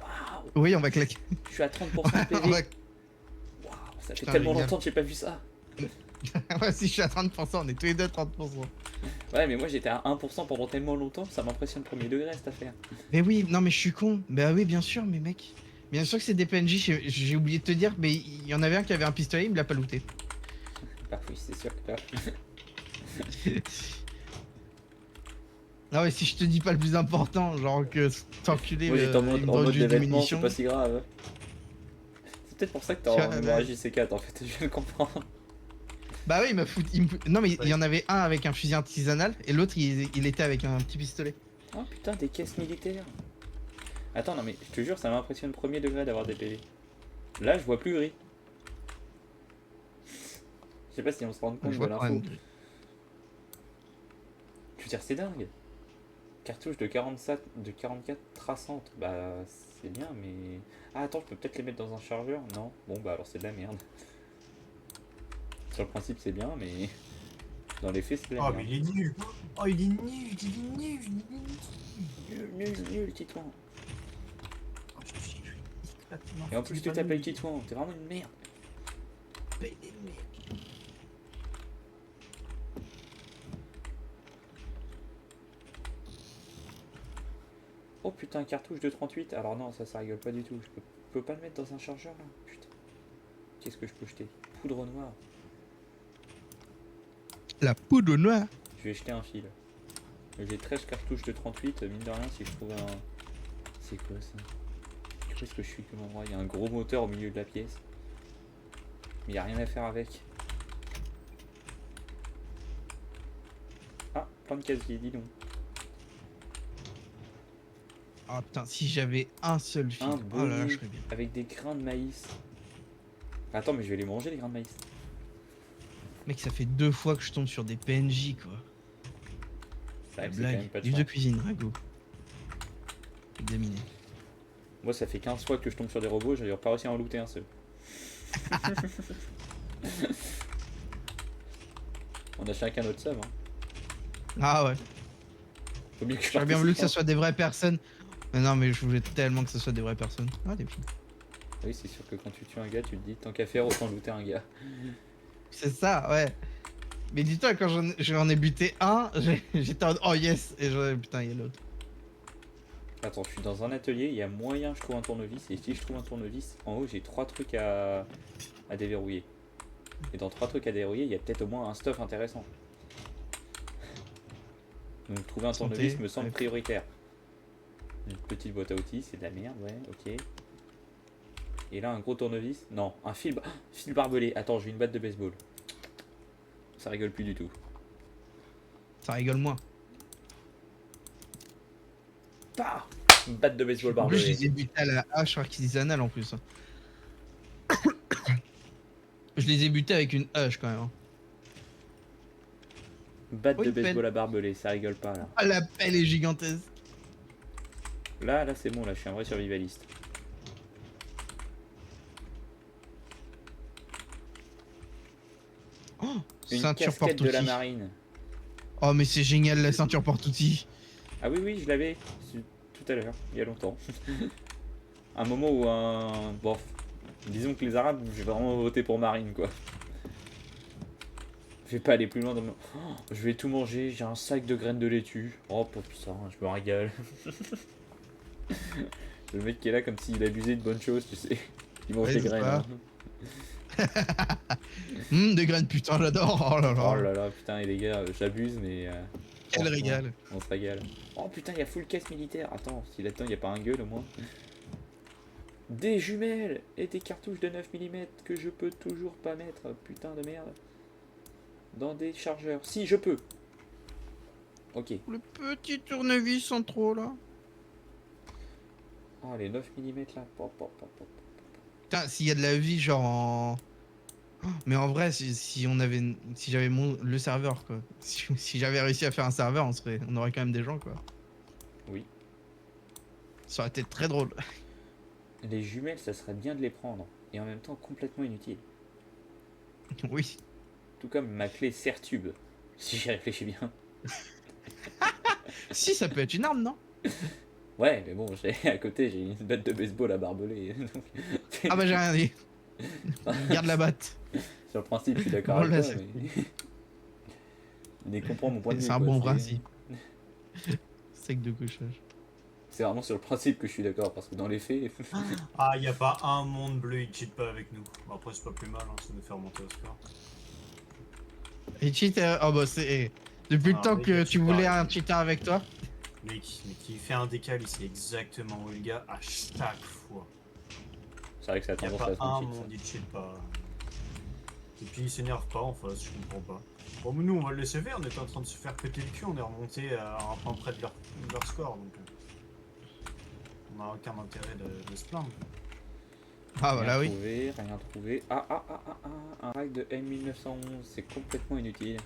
Waouh, Oui, on va claquer. je suis à 30% de PV. On va... Waouh, ça fait Putain, tellement génial. longtemps que j'ai pas vu ça. Ouais, si je suis à 30%, on est tous les deux à 30%. Ouais, mais moi j'étais à 1% pendant tellement longtemps, ça m'impressionne premier degré cette affaire. Mais oui, non mais je suis con. Bah oui, bien sûr, mais mec. Bien sûr que c'est des PNJ, j'ai oublié de te dire, mais il y en avait un qui avait un pistolet, il me l'a pas looté. Bah oui, c'est sûr que là. Non mais si je te dis pas le plus important, genre que t'enculé, Moi j'étais en mode, il me donne juste des des vêtements, c'est munitions. pas si grave. C'est peut-être pour ça que t'as Ouais, en hémorragie C4 en fait, je viens de comprendre. Bah oui, il m'a foutu. Non mais il y en avait un avec un fusil artisanal et l'autre il était avec un petit pistolet. Oh putain, des caisses militaires. Attends, non mais je te jure, ça m'impressionne premier degré d'avoir des PV. Là, je vois plus gris. Je sais pas si on se rend compte Je de vois quand l'info. même. Je veux dire, c'est dingue. Cartouche de 44 traçantes. Bah, c'est bien, mais. Ah, attends, je peux peut-être les mettre dans un chargeur? Non. Bon, bah alors c'est de la merde. Sur le principe, c'est bien, mais. Dans les faits, c'est de la Oh, merde. mais il est nul. Oh, il est nul, il est nul, il est nul. Nul, Titouan. Oh, je éclate. Non, Et en plus, il est tu pas t'appelles nul. Titouan. T'es vraiment une merde. Il est nul. Oh putain, cartouche de 38. Alors non, ça rigole pas du tout. Je peux pas le mettre dans un chargeur là. Putain. Qu'est-ce que je peux jeter? Poudre noire. La poudre noire. Je vais jeter un fil. J'ai 13 cartouches de 38, mine de rien, si je trouve un... C'est quoi ça? Qu'est-ce que je suis comme endroit? Il y a un gros moteur au milieu de la pièce. Mais il n'y a rien à faire avec. Ah, plein de casiers, dis donc. Ah putain, si j'avais un seul fil. Un Oh là là, bonnet je serais bien. avec des grains de maïs. Attends, mais je vais les manger, les grains de maïs. Mec, ça fait 2 fois que je tombe sur des PNJ quoi. C'est La vrai que c'est quand même blague. pas de Livre de chance. cuisine, rago. Examiner. Moi, ça fait 15 fois que je tombe sur des robots, j'ai pas réussi à en looter un seul. On a chacun notre somme. Hein. Ah ouais. Faut bien que je J'aurais bien voulu que ça participe. soit des vraies personnes. Mais non, mais je voulais tellement que ce soit des vraies personnes. Ah, des filles. Oui, c'est sûr que quand tu tues un gars, tu te dis tant qu'à faire, autant looter un gars. C'est ça, ouais. Mais dis-toi, quand j'en ai buté un, j'étais en oh yes. Et putain, il y a l'autre. Attends, je suis dans un atelier, il y a moyen que je trouve un tournevis. Et si je trouve un tournevis, en haut, j'ai 3 trucs à déverrouiller. Et dans 3 trucs à déverrouiller, il y a peut-être au moins un stuff intéressant. Donc trouver un Santé, tournevis me semble ouais. prioritaire. Une petite boîte à outils, c'est de la merde, ouais, ok. Et là, un gros tournevis. Non, un fil, fil barbelé. Attends, j'ai une batte de baseball. Ça rigole plus du tout. Ça rigole moins. Pah, une batte de baseball En plus, je barbelée. les ai butés à la hache artisanale en plus. Je les ai butés avec une hache quand même. Hein. Batte Oh, de une baseball pelle. à barbelé, ça rigole pas là. Ah, la pelle est gigantesque. Là c'est bon, là je suis un vrai survivaliste. Oh, Une ceinture casquette de la porte-outils. marine. Oh, mais c'est génial la ceinture porte-outils. Ah oui, je l'avais tout à l'heure, il y a longtemps. Un moment où un... Bon, disons que les Arabes, j'ai vraiment voté pour marine quoi. Je vais pas aller plus loin dans mon... Oh, je vais tout manger, j'ai un sac de graines de laitue. Oh putain, je me régale. Le mec qui est là comme s'il abusait de bonnes choses, tu sais. Il mange Ouais, des c'est graines. ça. Hein. Des graines, putain, j'adore. Oh là là. Oh là là, putain, et les gars, j'abuse, mais... Quel franchement, régal. On se régale. Oh putain, il y a full caisse militaire. Attends, si là-dedans il n'y a pas un gueule au moins. Des jumelles et des cartouches de 9 mm que je peux toujours pas mettre, putain de merde. Dans des chargeurs. Si, je peux. Ok. Le petit tournevis en trop là. Oh, les 9 mm là. Pop, pop, pop, pop. Putain, s'il y a de la vie, genre en. Oh, mais en vrai, si on avait, si j'avais le serveur quoi, si j'avais réussi à faire un serveur, on aurait quand même des gens quoi. Oui. Ça aurait été très drôle. Les jumelles, ça serait bien de les prendre. Et en même temps, complètement inutile. Oui. Tout comme ma clé Sertube. Si j'y réfléchis bien. Si, ça peut être une arme, non? Ouais, mais bon, à côté, j'ai une batte de baseball à barbelé. Donc... Ah bah j'ai rien dit. Garde la batte. Sur le principe, je suis d'accord Bon, avec là, toi, mais... Mais comprends mon point de vue. C'est un quoi, bon principe. Sec de couchage. C'est vraiment sur le principe que je suis d'accord, parce que dans les faits... Ah, y a pas un monde bleu, il cheat pas avec nous. Bon, après, c'est pas plus mal, hein, ça nous fait remonter au score. Et cheater. Oh bah c'est. Depuis le Ah, temps mec, que tu tu voulais parles. un cheater avec toi. Mec, mais qui fait un décal, il sait exactement où est le gars à chaque fois. C'est vrai que ça a Y a tendance pas à se un cheat, monde, il cheat pas. Et puis il s'énerve pas en face, je comprends pas. Bon, mais nous on va le laisser faire, on était en train de se faire péter le cul, on est remonté à un point près de leur score, donc on n'a aucun intérêt de se plaindre. Ah voilà oui. Rien trouvé. Un rack de M1911, c'est complètement inutile.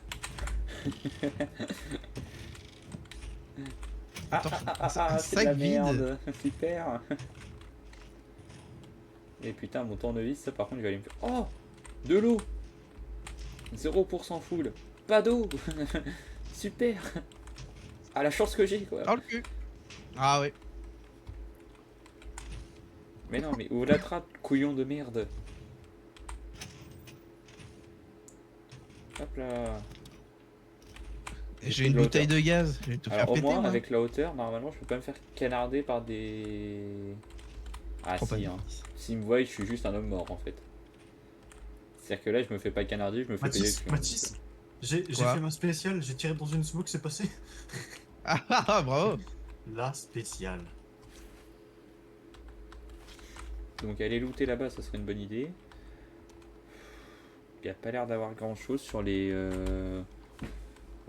Attends, un C'est de sac la vide. merde, super. Et putain, mon tournevis, ça par contre, je vais aller me faire... Oh, de l'eau. 0% full. Pas d'eau. Super. Ah, la chance que j'ai, quoi. Dans le cul. Ah oui. Mais non, mais ouvre la trappe, couillon de merde. Hop là. J'ai une bouteille de gaz. Je vais te faire Alors au péter moins, moi. avec la hauteur, normalement, je peux pas me faire canarder par des... Ah Prends pas si, de hein. vis. S'ils me voient, je suis juste un homme mort, en fait. C'est-à-dire que là, je me fais pas canarder, je me fais payer le cul. Mathis, j'ai Quoi fait ma spéciale, j'ai tiré dans une smoke, c'est passé. Ah, bravo. La spéciale. Donc aller looter là-bas, ça serait une bonne idée. Il n'y a pas l'air d'avoir grand chose sur les...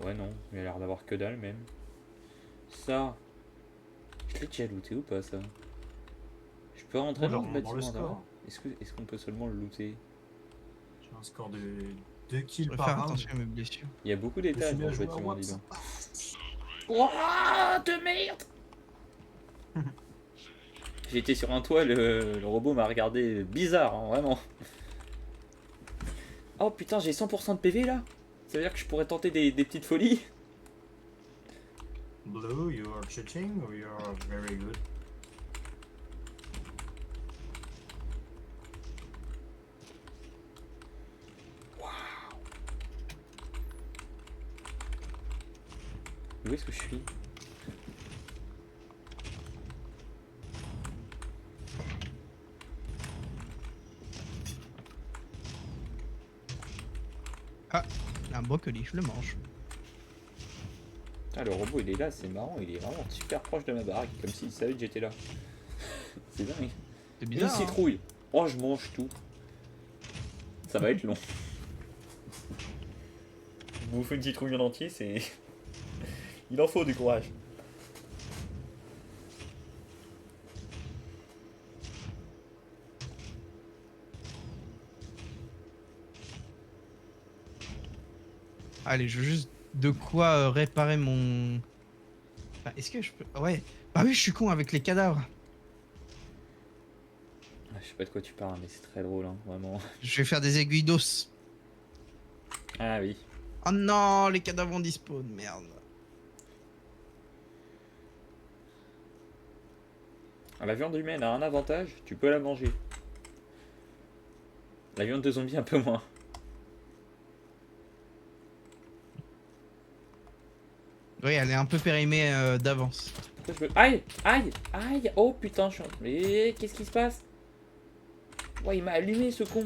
Ouais non, il a l'air d'avoir que dalle même. Ça... Je l'ai déjà looté ou pas ça? Je peux rentrer Alors, dans le on va bâtiment voir le d'avant? score. Est-ce qu'on peut seulement le looter? J'ai un score de 2 Je kills vais par faire round. attention à mes blessures. Il y a beaucoup Je me d'étages suis mis dans à le jouer à bâtiment, dis Waps. donc. Ouah, de merde! J'étais sur un toit, le robot m'a regardé bizarre, hein, vraiment. Oh putain, j'ai 100% de PV là? Ça veut dire que je pourrais tenter des petites folies? Blue, you are cheating or you are very good? Où est-ce que je suis? Ah, un brocoli, je le mange. Ah, le robot il est là, c'est marrant, il est vraiment super proche de ma baraque, comme s'il savait que j'étais là. C'est dingue. C'est Une bizarre. Hein. citrouille. Oh, je mange tout. Ça va être long. Bouffer une citrouille en entier, c'est... Il en faut du courage. Allez, je veux juste de quoi réparer mon... Ah, est-ce que je peux... Ouais. Bah oui, je suis con avec les cadavres. Je sais pas de quoi tu parles, mais c'est très drôle, hein, vraiment. Je vais faire des aiguilles d'os. Ah oui. Oh non, les cadavres ont dispawn, merde. La viande humaine a un avantage, tu peux la manger. La viande de zombie un peu moins. Oui, elle est un peu périmée d'avance. Pourquoi je peux... Aïe! Aïe! Aïe! Oh putain, je suis... Mais qu'est-ce qui se passe? Ouais, il m'a allumé ce con.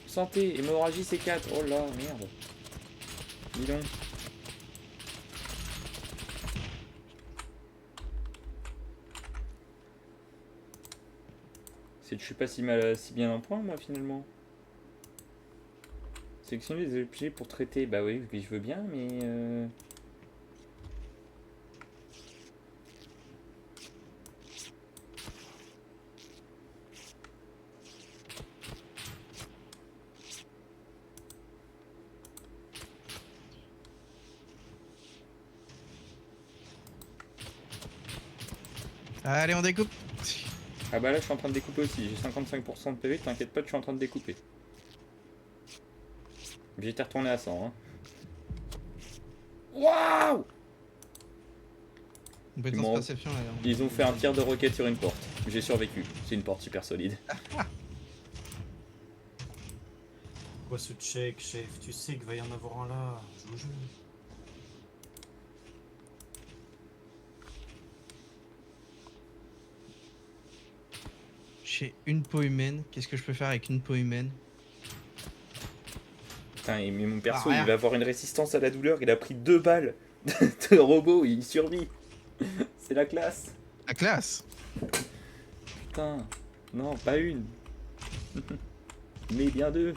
Santé, hémorragie C4. Oh là, merde. Dis donc. C'est que je suis pas si bien en point, moi, finalement. Sélectionner des objets pour traiter. Bah oui, je veux bien, mais... Allez, on découpe. Ah bah là, je suis en train de découper aussi. J'ai 55% de PV, t'inquiète pas, je suis en train de découper. J'étais retourné à 100, hein. Waouh! Compétence Bon, perception, là. Ils ont fait un tir de roquette sur une porte. J'ai survécu. C'est une porte super solide. Quoi ce check, chef? Tu sais qu'il va y en avoir un là. Joue au jeu. J'ai une peau humaine. Qu'est-ce que je peux faire avec une peau humaine? Putain, mais mon perso, rien. il va avoir une résistance à la douleur. Il a pris 2 balles de robot, il survit. C'est la classe. La classe. Putain. Non, pas une. Mais bien 2.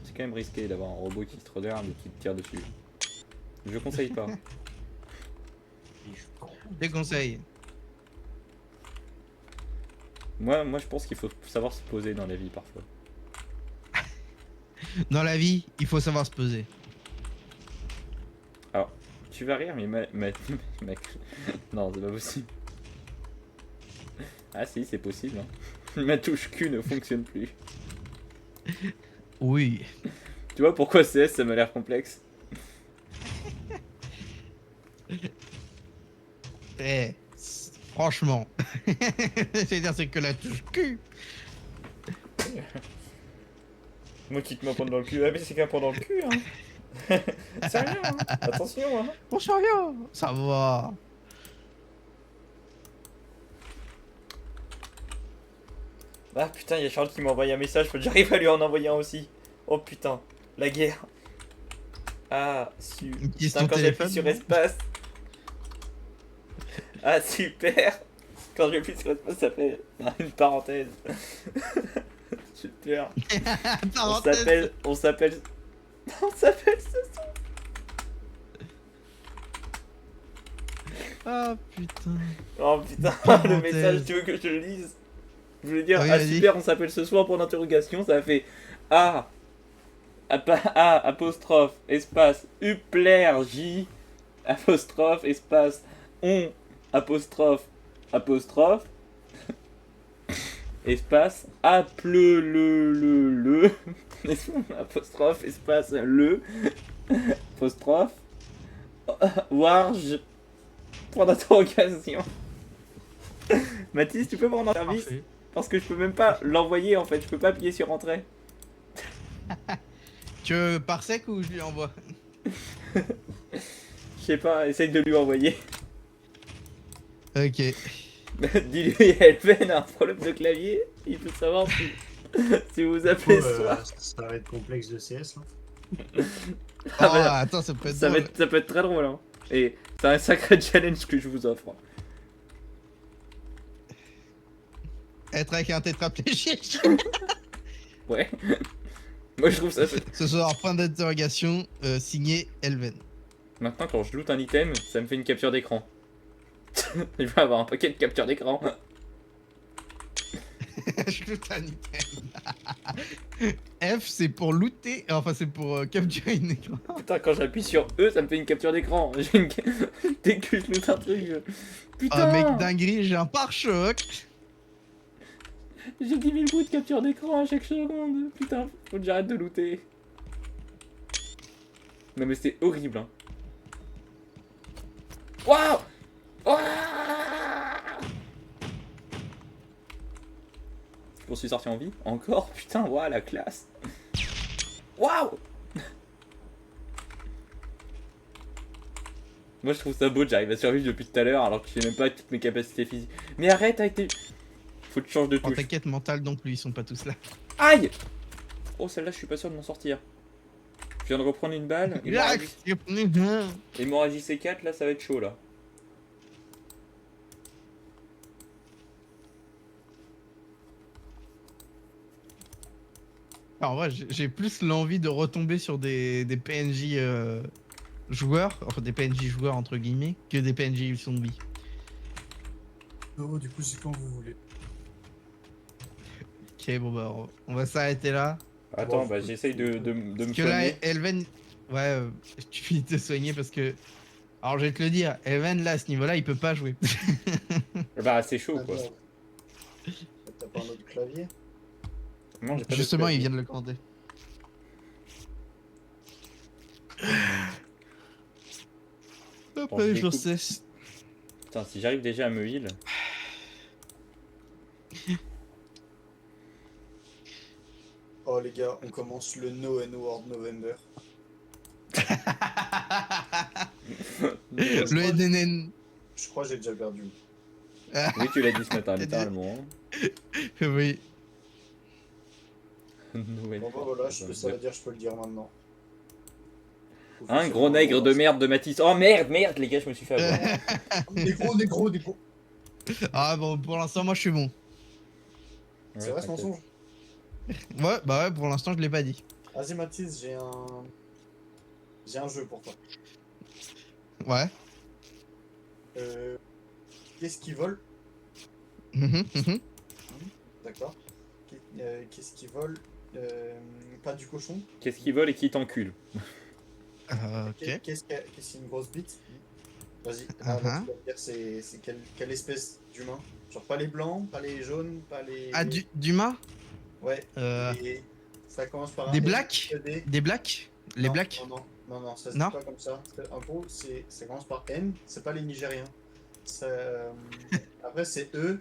C'est quand même risqué d'avoir un robot qui te regarde et qui te tire dessus. Je conseille pas. Et je prends. Des conseils. Moi, je pense qu'il faut savoir se poser dans la vie parfois. Dans la vie, il faut savoir se poser. Alors, tu vas rire, mais non, c'est pas possible. Ah si, c'est possible. Hein. Ma touche Q ne fonctionne plus. Oui. Tu vois pourquoi CS, ça m'a l'air complexe? Eh, franchement. C'est-à-dire, c'est que la touche cul. Moi qui te m'en prendre dans le cul. Ah mais c'est qu'un point dans le cul, hein. C'est rien, hein. Attention, hein. Bon, ça rien. Ça va. Ah putain, il y a Charles qui m'a envoyé un message, faut que j'arrive à lui en envoyer un aussi. Oh putain, la guerre. Ah, Utilise putain, ton quand j'appuie téléphone. sur espace. Ah, super. Quand j'appuie sur espace, ça fait une parenthèse. Super. On Parenthèse. s'appelle... On s'appelle... On s'appelle ce... Ah putain. Oh putain, le Parenthèse. message, tu veux que je te le lise? Je voulais dire, Oui, ah vas-y. super, on s'appelle ce soir pour l'interrogation, ça a fait A, A, apostrophe, espace, Upler, J, apostrophe, espace, on, apostrophe, apostrophe, espace, le, apostrophe, espace, le, apostrophe, warge, point d'interrogation. Mathis, tu peux me rendre service? Parfait. Parce que je peux même pas l'envoyer en fait, je peux pas appuyer sur entrée. Tu veux par sec ou je lui envoie? Je sais pas, essaye de lui envoyer. Ok. Dis-lui, Elven a un problème de clavier, il peut savoir si vous vous appelez ce soir. Ça va être complexe de CS là. Ah Oh, bah, attends, ça peut être ça, drôle. ça peut être très drôle hein. Et c'est un sacré challenge que je vous offre. Être avec un tétraplégique. Ouais. Moi je trouve ça... Ce soir, point d'interrogation, signé Elven. Maintenant quand je loot un item, ça me fait une capture d'écran. Il va avoir un paquet de captures d'écran. Je loot un item. F, c'est pour looter, enfin, c'est pour capturer une écran. Putain, quand j'appuie sur E, ça me fait une capture d'écran. J'ai une... Dès que je loot un truc... Putain, Oh, mec, dinguerie, j'ai un pare-choc. j'ai 10 000 bouts de capture d'écran à chaque seconde. Putain, faut que j'arrête de looter. Non mais c'est horrible hein. Waouh. Waouh. Je suis sorti en vie. Encore. Putain, waouh, la classe. Waouh. Moi je trouve ça beau, j'arrive à survivre depuis tout à l'heure alors que je sais même pas toutes mes capacités physiques. Mais arrête avec tes... Faut que tu changes de Oh, touche. t'inquiète, mental non plus, ils sont pas tous là. Aïe. Oh, celle-là je suis pas sûr de m'en sortir. Je viens de reprendre une balle. Hémorragie C4, là ça va être chaud là. Alors, en vrai, j'ai plus l'envie de retomber sur des PNJ joueurs, enfin des PNJ joueurs entre guillemets, que des PNJ zombies. Oh, du coup, c'est quand vous voulez. Ok, bon bah, on va s'arrêter là. Attends, Bon, bah j'essaye de me Parce que là, soigner. Elven, ouais, tu finis de te soigner parce que. Alors, je vais te le dire, Elven là, à ce niveau-là, il peut pas jouer. Bah c'est chaud Ah, quoi. merde. T'as pas un autre clavier? Non, j'ai pas de Justement, il clavier. vient de le commander. Hop, Bon, je allez, je découpe. cesse. Putain, si j'arrive déjà à me heal. Oh les gars, on commence le No N-Word November. Le NNN. Je crois que j'ai déjà perdu. Oui, tu l'as dit ce matin, T'as dit- littéralement. Oui. Noël. Bon bah voilà, ça veut dire que je peux le dire maintenant. Un gros nègre de merde de Matisse. Oh merde, merde, les gars, je me suis fait avoir. Négro. Ah bon, pour l'instant, moi je suis bon. C'est vrai ce t'inquiète. mensonge? Ouais, bah ouais, pour l'instant, je l'ai pas dit. Vas-y Mathis, j'ai un jeu pour toi. Ouais. Qu'est-ce qui vole? Mhm, mhm. D'accord. Qu'est-ce qui vole? Pas du cochon. Qu'est-ce qui vole et qui t'encule? Ok. Qu'est-ce qui a une grosse bite? Vas-y. Ah, Là, tu vas me dire c'est quelle espèce d'humain? Genre pas les blancs, pas les jaunes, pas les... Ah, d'humain. Ouais. Euh, Et ça commence par un Des M, blacks D. Des blacks Les Non, blacks Non, ça se Non. dit pas comme ça. En gros, ça commence par M, c'est pas les Nigériens. Après, c'est E,